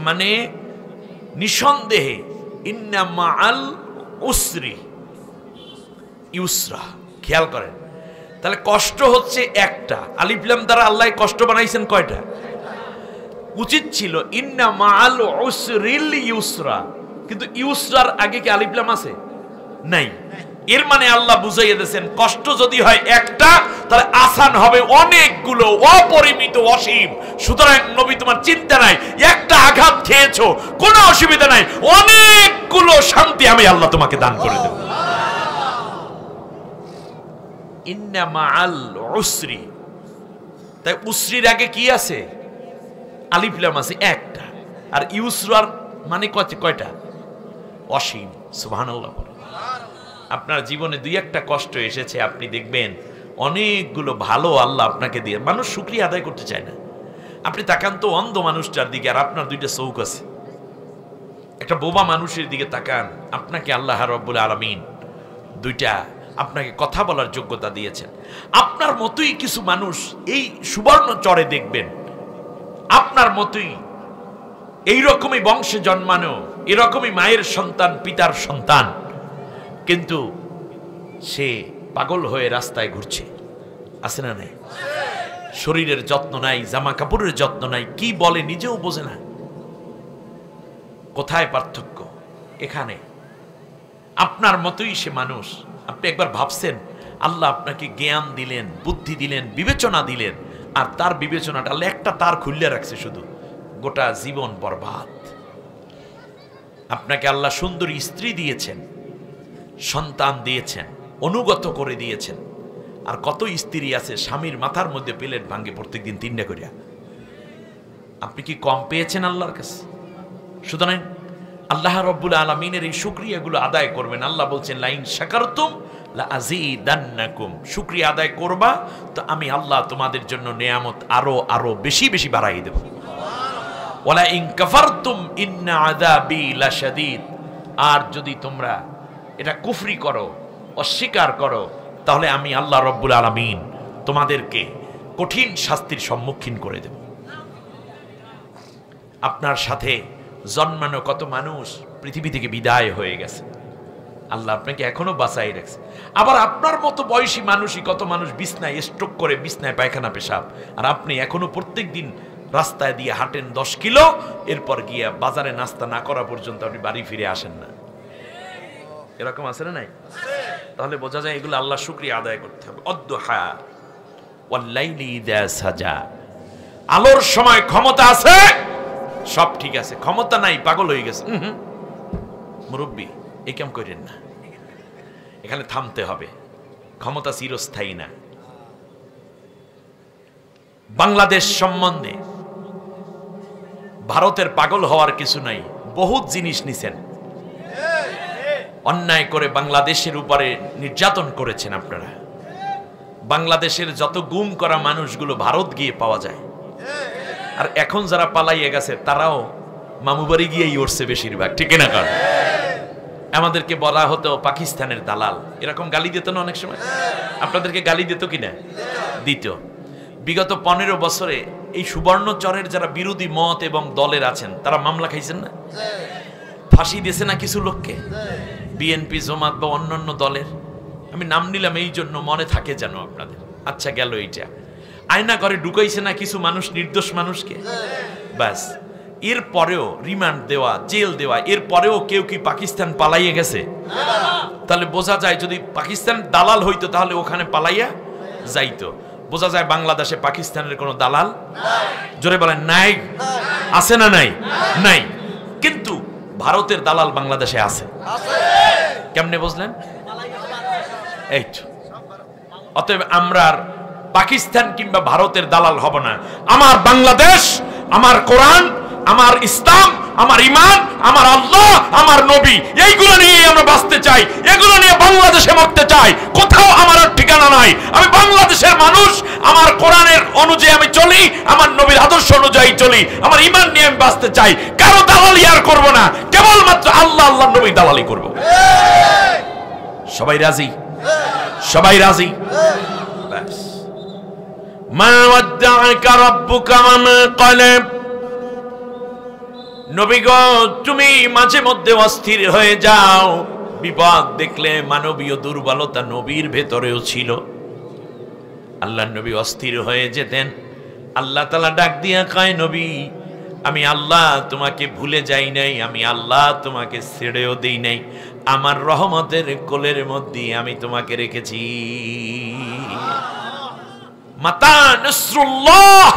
মানে নিঃসন্দেহে, ইন্না মাআল উসরি ইউসরা। খেয়াল করেন, তাহলে কষ্ট হচ্ছে একটা, আলিফ লাম দ্বারা আল্লাহ কষ্ট বানাইছেন কয়টা? উচিত ছিল ইন্না মাআল উসরিল ইউসরা, কিন্তু ইউসরার আগে কি আলিফ লাম আছে? নাই। এর মানে আল্লাহ বুঝাইয়া দিয়েছেন কষ্ট যদি হয় একটা, তাহলে আসান হবে অনেকগুলো, অপরিমিত, অসীম। সুতরাং নবী তোমার চিন্তা নাই, একটা আঘাত খেয়েছো কোনো অসুবিধা নাই, অনেকগুলো শান্তি আমি আল্লাহ তোমাকে দান করে দেব। ইন্না মাআল উসরি, তাই উসরির আগে কি আছে? আলিফ লাম আছে একটা। আর ইউসরার মানে কয়টা? অসীম। সুবহানাল্লাহ। আপনার জীবনে দুই একটা কষ্ট এসেছে, আপনি দেখবেন অনেকগুলো ভালো আল্লাহ আপনাকে দিয়ে। মানুষ শুকরিয়া আদায় করতে চায় না। আপনি তাকান তো অন্ধ মানুষটার দিকে, আর আপনার দুইটা চোখ আছে। একটা বোবা মানুষের দিকে তাকান, আপনাকে আল্লাহ রাব্বুল আলামিন দুইটা, আপনাকে কথা বলার যোগ্যতা দিয়েছেন। আপনার মতোই কিছু মানুষ এই সুবর্ণ চরে দেখবেন, আপনার মতোই এইরকমই বংশে জন্মানো, এরকমই মায়ের সন্তান, পিতার সন্তান, কিন্তু সে পাগল হয়ে রাস্তায় ঘুরছে। আছে না নাই? শরীরের যত্ন নাই, জামা কাপড়ের যত্ন নাই, কি বলে নিজেও বোঝে না। কোথায় পার্থক্য? এখানে। আপনার মতোই সে মানুষ। আপনি একবার ভাবছেন আল্লাহ আপনাকে জ্ঞান দিলেন, বুদ্ধি দিলেন, বিবেচনা দিলেন, আর তার বিবেচনাটা আল্লাহ একটা তার খুলে রাখছে, শুধু গোটা জীবন বরবাদ। আপনাকে আল্লাহ সুন্দরী স্ত্রী দিয়েছেন, সন্তান দিয়েছেন, অনুগত করে দিয়েছেন। আর কত স্ত্রী আছে স্বামীর মাথার মধ্যে প্লেট ভাঙ্গে প্রত্যেকদিন 3টা করিয়া। আপনি কি কম পেয়েছেন আল্লাহর কাছে? সুতরাং আল্লাহ রাব্বুল আলামিনের এই শুকরিয়াগুলো আদায় করবেন। আল্লাহ বলছেন লাইন শাকারতুম লাআযীদান্নাকুম, শুকরিয়া আদায় করবা তো আমি আল্লাহ তোমাদের জন্য নিয়ামত আরো আরো বেশি বেশি বাড়াই দেব। ওয়ালা ইন কাফারতুম ইন্না আযাবি লাশাদীদ, আর যদি তোমরা এটা কুফরি করো, অস্বীকার করো, তাহলে আমি আল্লাহ রাব্বুল আলামিন তোমাদেরকে কঠিন শাস্তির সম্মুখীন করে দেব। আপনার সাথে জন্মানো কত মানুষ পৃথিবী থেকে বিদায় হয়ে গেছে, আল্লাহ আপনাকে এখনো বাঁচাই রাখছে। আবার আপনার মতো বয়সী মানুষই কত মানুষ বিছনায় স্ট্রোক করে, বিছনায় পায়খানা পেশাব, আর আপনি এখনো প্রত্যেক দিন রাস্তায় দিয়ে হাঁটেন 10 কিলো, এরপর গিয়া বাজারে নাস্তা না করা পর্যন্ত আপনি বাড়ি ফিরে আসেন না। এরকম আছে না নাই? তাহলে বোঝা যায় এগুলো আল্লাহ শুকরিয়া আদায় করতে হবে। অদ্দুহা ওয়াল্লাইলি ইযা সাজা, আলোর সময় ক্ষমতা আছে, সব ঠিক আছে, ক্ষমতা নাই, পাগল হয়ে গেছে, মুরব্বী এই কাম করেন না, এখানে থামতে হবে। ক্ষমতা চিরস্থায়ী না। বাংলাদেশ সম্বন্ধে ভারতের পাগল হওয়ার কিছু নাই। বহুত জিনিস নিছেন, অন্যায় করে বাংলাদেশের উপরে নির্যাতন করেছেন আপনারা। বাংলাদেশের যত গুম করা মানুষগুলো ভারত গিয়ে পাওয়া যায়, আর এখন যারা পালাইয়ে গেছে তারাও মামুবাড়ি গিয়েই উঠছে বেশিরভাগ, ঠিক না? কারণ আমাদেরকে বলা হতো পাকিস্তানের দালাল, এরকম গালি দিত না অনেক সময়? আপনাদেরকে গালি দিত কিনা? দিত। বিগত 15 বছরে এই সুবর্ণচরের যারা বিরোধী মত এবং দলের আছেন তারা মামলা খাইছেন না? ফাঁসি দিয়েছে না কিছু লোককে? বিএনপি, জামাত বা অন্যান্য দলের, আমি নাম নিলাম এই জন্য মনে থাকে যেন আপনাদের। আচ্ছা গেল এইটা। আয়না করে ঢুকাইছে না কিছু মানুষ, নির্দোষ মানুষকে? ব্যাস। এর পরেও রিমান্ড দেওয়া, জেল দেওয়া, এর পরেও কেউ কি পাকিস্তান পালাইয়ে গেছে? তাহলে বোঝা যায় যদি পাকিস্তান দালাল হইতো তাহলে ওখানে পালাইয়া যাইতো। বোঝা যায় বাংলাদেশে পাকিস্তানের কোনো দালাল জোরে বলেন নাই? আছে না নাই? নাই। কিন্তু ভারতের দালাল বাংলাদেশে আছে। কেমনে বুঝলেন? এই তো। অতএব আমরা পাকিস্তান কিংবা ভারতের দালাল হব না। আমার বাংলাদেশ, আমার কোরআন, আমার ইসলাম, আমার ঈমান, আমার আল্লাহ, আমার নবী, এইগুলো নিয়ে আমরা বাঁচতে চাই, এগুলো নিয়ে বাংলাদেশে মরতে চাই। কোথাও আমার ঠিকানা নাই। আমি বাংলাদেশের মানুষ, আমার কোরআনের অনুযায়ী আমি চলি, আমার নবীর আদর্শ অনুযায়ী চলি, আমার ঈমান নিয়ে আমি বাঁচতে চাই। কারো দালালি আর করব না, কেবলমাত্র আল্লাহ, আল্লাহ নবী দালালি করব। সবাই রাজি? সবাই রাজি? ব্যাস। মা ওয়াদ্দাআকা রাব্বুকা ওয়া মা ক্বালা। নবী গো, তুমি মাঝে মধ্যে অস্থির হয়ে যাও, বিপদ দেখলে। মানবীয় দুর্বলতা নবীর ভেতরেও ছিল। আল্লাহর নবী অস্থির হয়ে যেতেন। আল্লাহ তাআলা ডাক দিয়া কয়, নবী আমি আল্লাহ তোমাকে ভুলে যাই নাই, আমি আল্লাহ তোমাকে ছেড়েও দেই নাই, আমার রহমতের কোলের মধ্যে আমি তোমাকে রেখেছি। মাতা নসরুল্লাহ,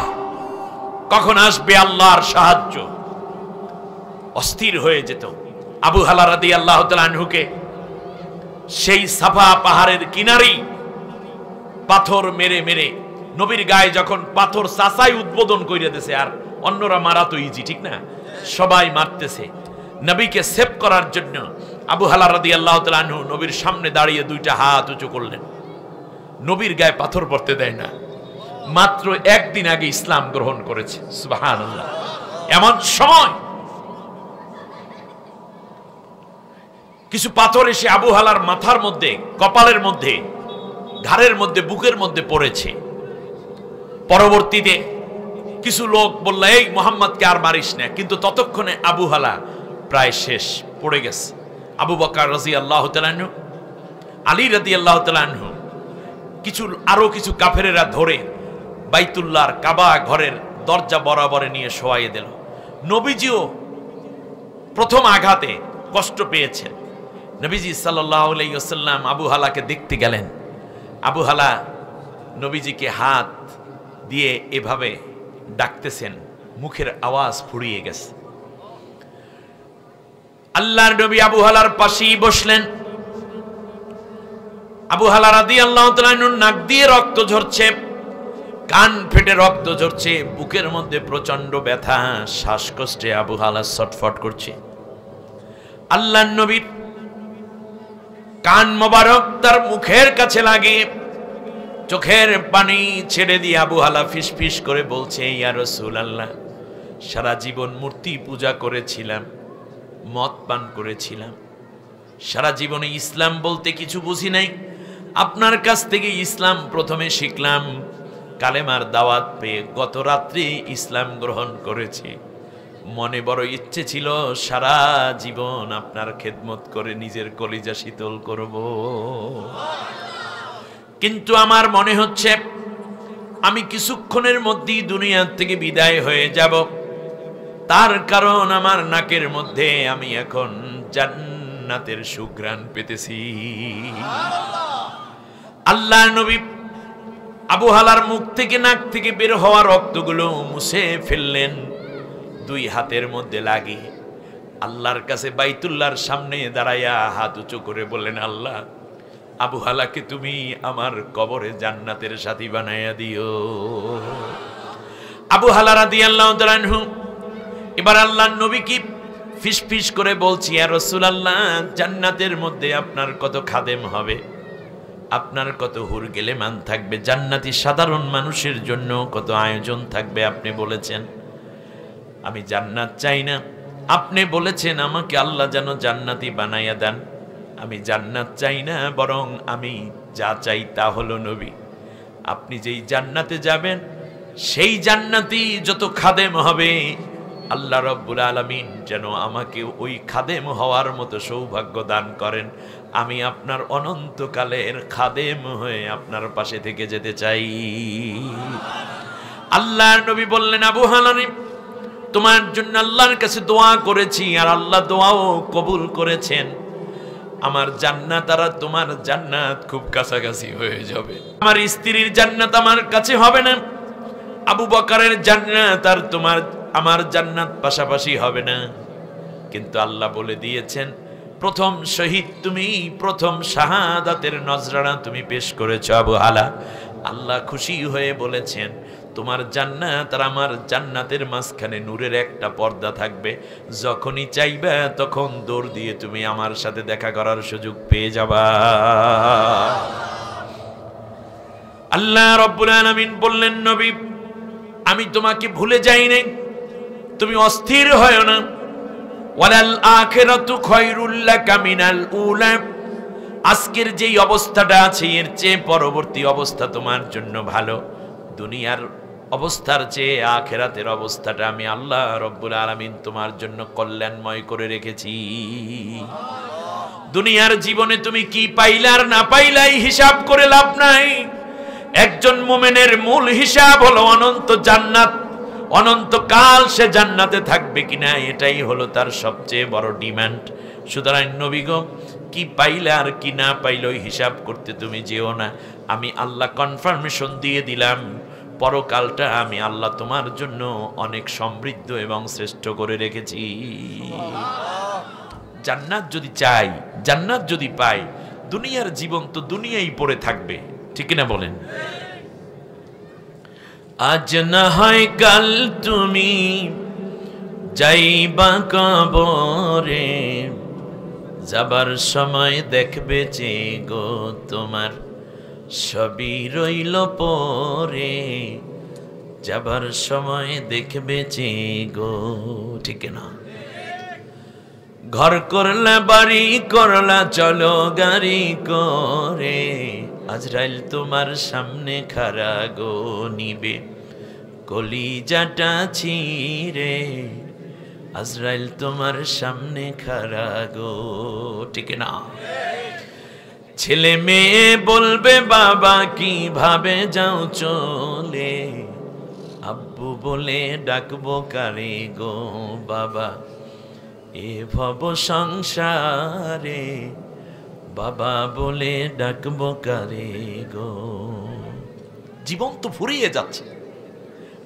কখন আসবে আল্লাহর সাহায্য। অস্থির হয়ে যেত আবু হালা রাদিয়াল্লাহু তাআলা আনহুকে। সেই সাফা পাহাড়ের কিনারেই পাথর মেরে মেরে নবীর গায়ে যখন পাথর চাচাই উদ্বোধন করে দিয়েছে, আর অন্যরা মারা তো ইজি, ঠিক না? সবাই মারতেছে। নবীকে সেভ করার জন্য আবু হালা রাদিয়াল্লাহু তাআলা আনহু নবীর সামনে দাঁড়িয়ে দুইটা হাত উঁচু করলেন। নবীর গায়ে পাথর পড়তে দেয় না। মাত্র একদিন আগে ইসলাম গ্রহণ করেছে, সুবহানাল্লাহ। এমন সময় কিছু পাথর এসে আবু হালার মাথার মধ্যে, কপালের মধ্যে, ঘাড়ের মধ্যে, বুকের মধ্যে পড়েছে। পরবর্তীতে কিছু লোক বলল, এই মুহাম্মদকে আর মারিস না, কিন্তু ততক্ষণে আবু হালা প্রায় শেষ, পড়ে গেছে। আবু বকর রাদিয়াল্লাহু তাআলা আনহু, আলী রাদিয়াল্লাহু তাআলা আনহু, আরো কিছু কাফেরেরা ধরে বাইতুল্লাহর কাবা ঘরের দরজা বরাবরে নিয়ে শোয়াইয়ে দিল। নবীজিও প্রথম আঘাতে কষ্ট পেয়েছেন। নবীজি সাল্লাল্লাহু আলাইহি ওয়াসাল্লাম আবু হালাকে দেখতে গেলেন। আবু হালা নবীজিকে হাত দিয়ে এভাবে ডাকতেছেন, মুখের আওয়াজ ফুরিয়ে গেছে। আল্লাহর নবী আবু হালার পাশেই বসলেন। আবু হালা রাদিয়াল্লাহু তাআলা আনহুর নাক দিয়ে রক্ত ঝরছে, কান ফেটে রক্ত ঝরছে, বুকের মধ্যে প্রচন্ড ব্যথা, শ্বাসকষ্টে আবু হালা ছটফট করছে। আল্লাহর নবীর কান মোবারক তার মুখের কাছে লাগে, চোখের পানি ছেড়ে দিয়ে আবু হালা ফিসফিস করে বলছে, ইয়া রাসূলুল্লাহ, সারা জীবন মূর্তি পূজা করেছিলাম, মদ পান করেছিলাম, সারা জীবনে ইসলাম বলতে কিছু বুঝি নাই। আপনার কাছ থেকে ইসলাম প্রথমে শিখলাম, কালেমার দাওয়াত পেয়ে গত রাত্রি ইসলাম গ্রহণ করেছি। মনে বড় ইচ্ছে ছিল সারা জীবন আপনার খেদমত করে নিজের কলিজা শীতল করব, কিন্তু আমার মনে হচ্ছে আমি কিছুক্ষণের মধ্যেই দুনিয়া থেকে বিদায় হয়ে যাব। তার কারণ আমার নাকের মধ্যে আমি এখন জান্নাতের সুঘ্রাণ পেতেছি। আল্লাহর নবী আবু হালার মুখ থেকে, নাক থেকে বের হওয়া রক্তগুলো মুছে ফেললেন, দুই হাতের মধ্যে লাগিয়ে আল্লাহর কাছে বাইতুল্লাহর সামনে দাঁড়াইয়া হাত উঁচু করে বললেন, আল্লাহ, আবু হালাকে তুমি আমার কবরে জান্নাতের সাথী বানাইয়া দিও। আবু হালা রাদিয়াল্লাহু তাআলা আনহু এবার আল্লাহর নবী কি ফিসফিস করে বলছি, ইয়া রাসূলুল্লাহ, জান্নাতের মধ্যে আপনার কত খাদেম হবে, আপনার কত হুর গেলেমান থাকবে, জান্নাতি সাধারণ মানুষের জন্য কত আয়োজন থাকবে। আপনি বলেছেন আমি জান্নাত চাই না, আপনি বলেছেন আমাকে আল্লাহ যেন জান্নাতি বানাইয়া দেন। আমি জান্নাত চাই না, বরং আমি যা চাই তা হলো নবী, আপনি যেই জান্নাতে যাবেন সেই জান্নাতি যত খাদেম হবে, আল্লাহ রাব্বুল আলামিন যেন আমাকে ওই খাদেম হওয়ার মতো সৌভাগ্য দান করেন। আমি আপনার অনন্তকালের খাদেম হয়ে আপনার পাশে থেকে যেতে চাই। আল্লাহর নবী বললেন, আবু হালানি, তোমার জন্য আল্লাহর কাছে দোয়া করেছি, আর আল্লাহ দোয়াও কবুল করেছেন। আমার জান্নাত আর তোমার জান্নাত খুব কাছাকাছি হয়ে যাবে। আমার স্ত্রীর জান্নাত আমার কাছে হবে না, আবু বকরের জান্নাত আর আমার জান্নাত পাশাপাশি হবে না। কিন্তু আল্লাহ বলে দিয়েছেন, প্রথম শহীদ তুমি, প্রথম শাহাদাতের নজরানা তুমি পেশ করেছো আবু হালা। আল্লাহ খুশি হয়ে বলেছেন, তোমার জান্নাত আর আমার জান্নাতের মাঝখানে নূরের একটা পর্দা থাকবে, যখনই চাইবে তখন দৌড় দিয়ে তুমি আমার সাথে দেখা করার সুযোগ পেয়ে যাবা। আল্লাহ রাব্বুল আলামিন বললেন, নবী, আমি তোমাকে ভুলে যাই নাই, তুমি অস্থির হয় না। ওয়ালাল আখিরাতু খায়রুল লাকা মিনাল উলা, আজকের যেই অবস্থাটা আছে এর চেয়ে পরবর্তী অবস্থা তোমার জন্য ভালো। দুনিয়ার অবস্থার চেয়ে আখিরাতের অবস্থাটা আমি আল্লাহ রাব্বুল আলামিন তোমার জন্য কল্যাণময় করে রেখেছি। দুনিয়ার জীবনে তুমি কি পাইলা আর না পাইলাই হিসাব করে লাভ নাই। একজন মুমিনের মূল হিসাব হলো অনন্ত জান্নাত, অনন্তকাল সে জান্নাতে থাকবে কিনা এটাই হলো তার সবচেয়ে বড় ডিমান্ড। সুতরাং নবী গো, কি পাইলে আর কি না পাইলে ওই হিসাব করতে তুমি যেও না। আমি আল্লাহ কনফার্মেশন দিয়ে দিলাম, পরকালটা আমি আল্লাহ তোমার জন্য অনেক সমৃদ্ধ এবং শ্রেষ্ঠ করে রেখেছি। জান্নাত যদি চাই, জান্নাত যদি পাই, দুনিয়ার জীবন তো দুনিয়াই পড়ে থাকবে, ঠিক না বলেন? আজ না হয় কাল তুমি যাইবা কবরে, যাবার সময় দেখবে যে গো তোমার সবই রইল পরে, যাবার সময় দেখবে যে গো, ঠিক না? ঘর করলা বাড়ি করলা চলো গাড়ি করে, আজরাইল তোমার সামনে খাড়া গো নিবে কলিজাটা ছিঁড়ে, আজরাইল তোমার সামনে খাড়া গো, ঠিক না? ছেলে মেয়ে বলবে বাবা কিভাবে যাও চলে, আব্বু বলে ডাকবো কারে গো বাবা, এ ভব সংসারে বাবা বলে ডাকবো কারে গো। জীবন তো ফুরিয়ে যাচ্ছে,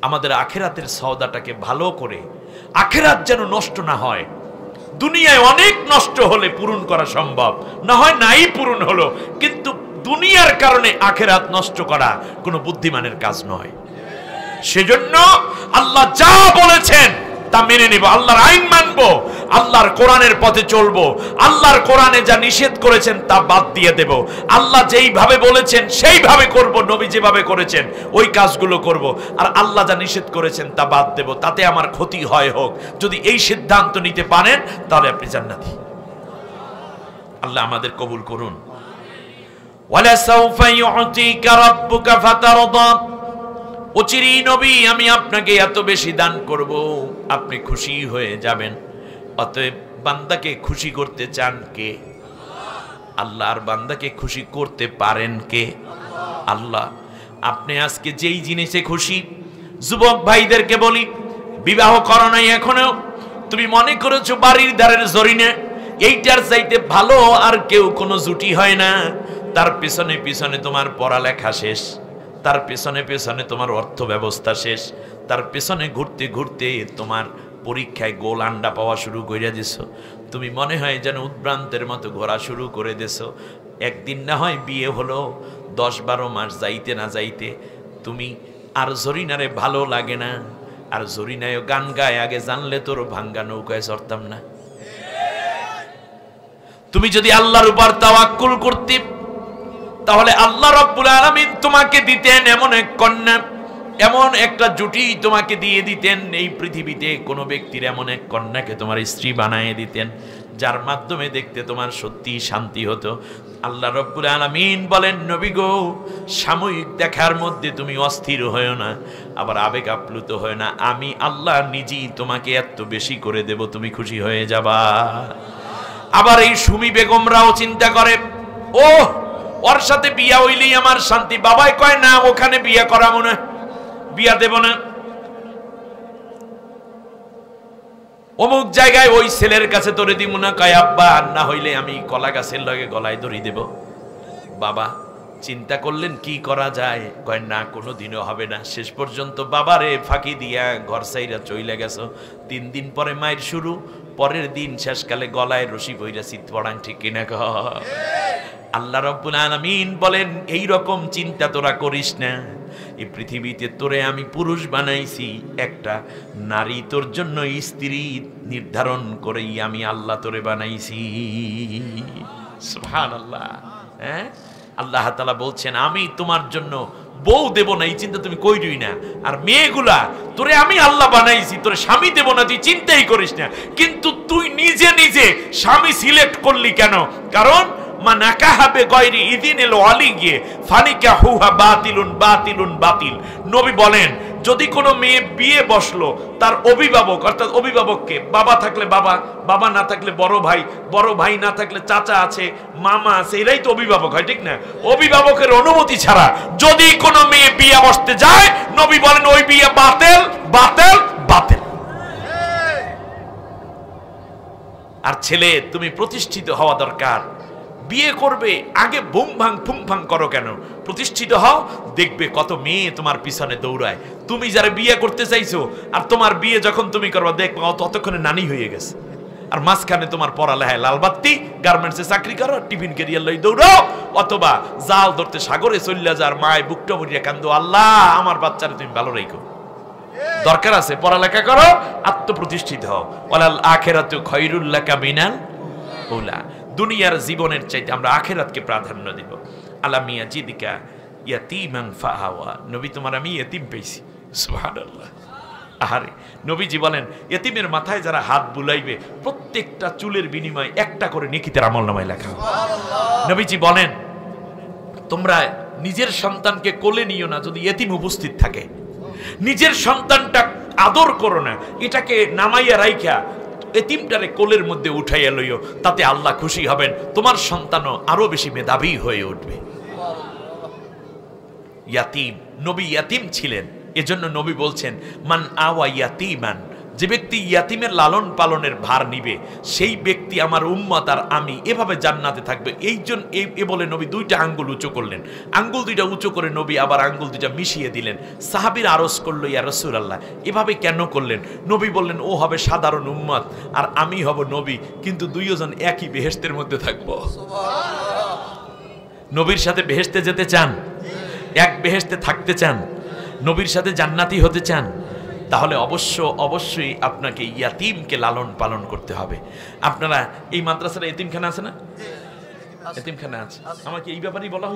আমাদের আখেরাতের সওদাটাকে ভালো করে, আখেরাত যেন নষ্ট না হয়। দুনিয়ায় অনেক নষ্ট হলে পূরণ করা সম্ভব, না হয় নাই পূরণ হলো, কিন্তু দুনিয়ার কারণে আখেরাত নষ্ট করা কোনো বুদ্ধিমানের কাজ নয়। সেজন্য আল্লাহ যা বলেছেন তা মেনে নেব, আল্লাহর আইন মানব, আল্লাহর কোরআনের পথে চলবো, আল্লাহর কোরআনে যা নিষেধ করেছেন তা বাদ দিয়ে দেব, আল্লাহ যেইভাবে বলেছেন সেইভাবে করব, নবী যেভাবে করেছেন ওই কাজগুলো করব, আর আল্লাহ যা নিষেধ করেছেন তা বাদ দেব, তাতে আমার ক্ষতি হয় হোক। যদি এই সিদ্ধান্ত নিতে পারেন তাহলে আপনি জান্নাতি। আল্লাহ আমাদের কবুল করুন। ওয়ালা সাউফা ইউতিকা রাব্বুকা ফাতারদা, অচিরেই নবী আমি আপনাকে এত বেশি দান করব, আপনি খুশি হয়ে যাবেন। অতএব বান্দাকে খুশি করতে চান কে? আল্লাহ। আর বান্দাকে খুশি করতে পারেন কে? আল্লাহ। আপনি আজকে যেই জিনিসে খুশি, যুবক ভাইদেরকে বলি, বিবাহ করো নাই এখনো, তুমি মনে করেছো বাড়ির ধারের জরিনে এইটার চাইতে ভালো আর কেউ কোনো জুটি হয় না, তার পিছনে পিছনে তোমার পড়ালেখা শেষ, তার পেছনে পেছনে তোমার অর্থ ব্যবস্থা শেষ, তার পেছনে ঘুরতে ঘুরতে তোমার পরীক্ষায় গোল আন্ডা পাওয়া শুরু করে দিছো, তুমি মনে হয় যেন উদ্ভ্রান্তের মতো ঘোরা শুরু করে দিছো। একদিন না হয় বিয়ে হলো, 10-12 মাস যাইতে না যাইতে তুমি আর জরিনারে ভালো লাগে না, আর জরিনায়ও গান গায়, আগে জানলে তোর ভাঙ্গা নৌকায় চড়তাম না। তুমি যদি আল্লাহর উপর তাওয়াক্কুল করতে, তাহলে আল্লাহ রাব্বুল আলামিন তোমাকে দিতেন এমন এক কন্যা, এমন একটা জুটি তোমাকে দিয়ে দিতেন। এই পৃথিবীতে কোনো ব্যক্তির এমন এক কন্যাকে তোমার স্ত্রী বানিয়ে দিতেন, যার মাধ্যমে দেখতে তোমার সত্যি শান্তি হতো। আল্লাহ রাব্বুল আলামিন বলেন, নবী গো, সাময়িক দেখার মধ্যে তুমি অস্থির হয়েও না, আবার আবেগ আপ্লুত হয় না, আমি আল্লাহ নিজেই তোমাকে এত বেশি করে দেব, তুমি খুশি হয়ে যাবা। আবার এই সুমি বেগমরাও চিন্তা করে, ও ওর সাথে বিয়া হইলেই আমার শান্তি। বাবাই কয় না, ওখানে বিয়া করাবো না, বিয়া দেব না, অমুক জায়গায় ওই ছেলের কাছে তোরে দিব না, কয় আব্বা আর না হইলে আমি কলা গাছের লগে গলায় ধরি দেব। বাবা চিন্তা করলেন কি করা যায়, কয় না কোনো দিনও হবে না। শেষ পর্যন্ত বাবারে ফাঁকি দিয়া ঘর সাইরা চইলা গেছো। 3 দিন পরে মায়ের শুরু, পরের দিন শেষকালে গলায় রশি বইরা চিত পড়ান, ঠিক কিনা? আল্লাহ রাব্বুল আলামিন বলেন, এই রকম চিন্তা তোরা করিস না, এই পৃথিবীতে তোরে আমি পুরুষ বানাইছি, একটা নারী তোর জন্য স্ত্রী নির্ধারণ করেই আমি আল্লাহ তোরে বানাইছি। সুবহানাল্লাহ। হ্যাঁ, আল্লাহ তাআলা বলছেন, আমি তোমার জন্য বউ দেব না, এই চিন্তা তুমি কইরই না। আর মেয়েগুলা, তোরে আমি আল্লাহ বানাইছি, তোরে স্বামী দেব না, তুই চিন্তাই করিস না। কিন্তু তুই নিজে নিজে স্বামী সিলেক্ট করলি কেন? কারণ নবী বলেন, যদি কোনো মেয়ে বিয়ে বসলো, তার অভিভাবক অর্থাৎ অভিভাবককে, বাবা থাকলে বাবা, বাবা না থাকলে বড় ভাই, বড় ভাই না থাকলে চাচা আছে, মামা আছে, এরাই তো অভিভাবক হয়, ঠিক না? অভিভাবকের অনুমতি ছাড়া যদি কোনো মেয়ে বিয়ে বসতে যায়, নবী বলেন ওই বিয়ে বাতিল বাতিল বাতিল। আর ছেলে, তুমি প্রতিষ্ঠিত হওয়া দরকার। বিয়ে করবে, আগে বুম ভাং ফুম ফাং করো কেন? প্রতিষ্ঠিত হও, দেখবে কত মেয়ে তোমার পিছনে দৌড়ায়। তুমি যারা বিয়ে করতে চাইছো, আর তোমার বিয়ে যখন তুমি করবা, দেখবে ততক্ষণে নানি হয়ে গেছে। আর মাঝখানে তোমার পড়ালেখায় লালবাত্তি, গার্মেন্টসে চাকরি করো, টিফিন ক্যারিয়ার লই দৌড়াও, অথবা জাল ধরতে সাগরে চল্লা যার মায় বুকটা ভরিয়া কান্দো, আল্লাহ আমার বাচ্চারা তুমি ভালো রেখো। দরকার আছে পড়ালেখা করো, আত্মপ্রতিষ্ঠিত হও। ওয়ালাল আখিরাতু খায়রুল লাকা মিনাল উলা। দুনিয়ার জীবনের চাইতে আমরা আখিরাতকে প্রাধান্য দিব। আলাম ইয়াজিদিকা ইয়াতীমান ফাআওয়া। নবী, তোমার আমি ইতিম পেয়েছি। সুবহানাল্লাহ। আহারে, নবীজি বলেন ইতিমের মাথায় যারা হাত বুলাইবে, প্রত্যেকটা চুলের বিনিময়ে একটা করে নেকিতের আমলনামায় লেখা হবে। নবীজি বলেন, তোমরা নিজের সন্তানকে কোলে নিও না যদি ইতিম উপস্থিত থাকে। নিজের সন্তানটা আদর করো না, এটাকে নামাইয়া রাইখা এতিমটারে কোলের মধ্যে উঠাইয়া লইও, তাতে আল্লাহ খুশি হবেন, তোমার সন্তানও আরো বেশি মেধাবী হয়ে উঠবে। ইয়াতিম, নবী ইয়াতিম ছিলেন, এজন্য নবী বলছেন মান আওয়া ইয়াতিমান, যে ব্যক্তি ইয়াতিমের লালন পালনের ভার নিবে, সেই ব্যক্তি আমার উম্মত আর আমি এভাবে জান্নাতে থাকবে। এই বলে নবী দুইটা আঙ্গুল উঁচু করলেন। আঙ্গুল দুইটা উঁচু করে নবী আবার আঙ্গুল দুইটা মিশিয়ে দিলেন। সাহাবীরা আরজ করলো, ইয়া রাসূলুল্লাহ, এভাবে কেন করলেন? নবী বললেন, ও হবে সাধারণ উম্মত আর আমি হব নবী, কিন্তু দুইজন একই বেহেশতের মধ্যে থাকবো। নবীর সাথে বেহেশতে যেতে চান? এক বেহেশতে থাকতে চান? নবীর সাথে জান্নাতি হতে চান? তাহলে অবশ্যই আপনাকে ইয়াতিমকে লালন পালন করতে হবে। আপনারা এই মাদ্রাসার এতিমখানা আছে না? এতিমখানা আছে, আমাকে এই ব্যাপারেই বলা হয়েছে।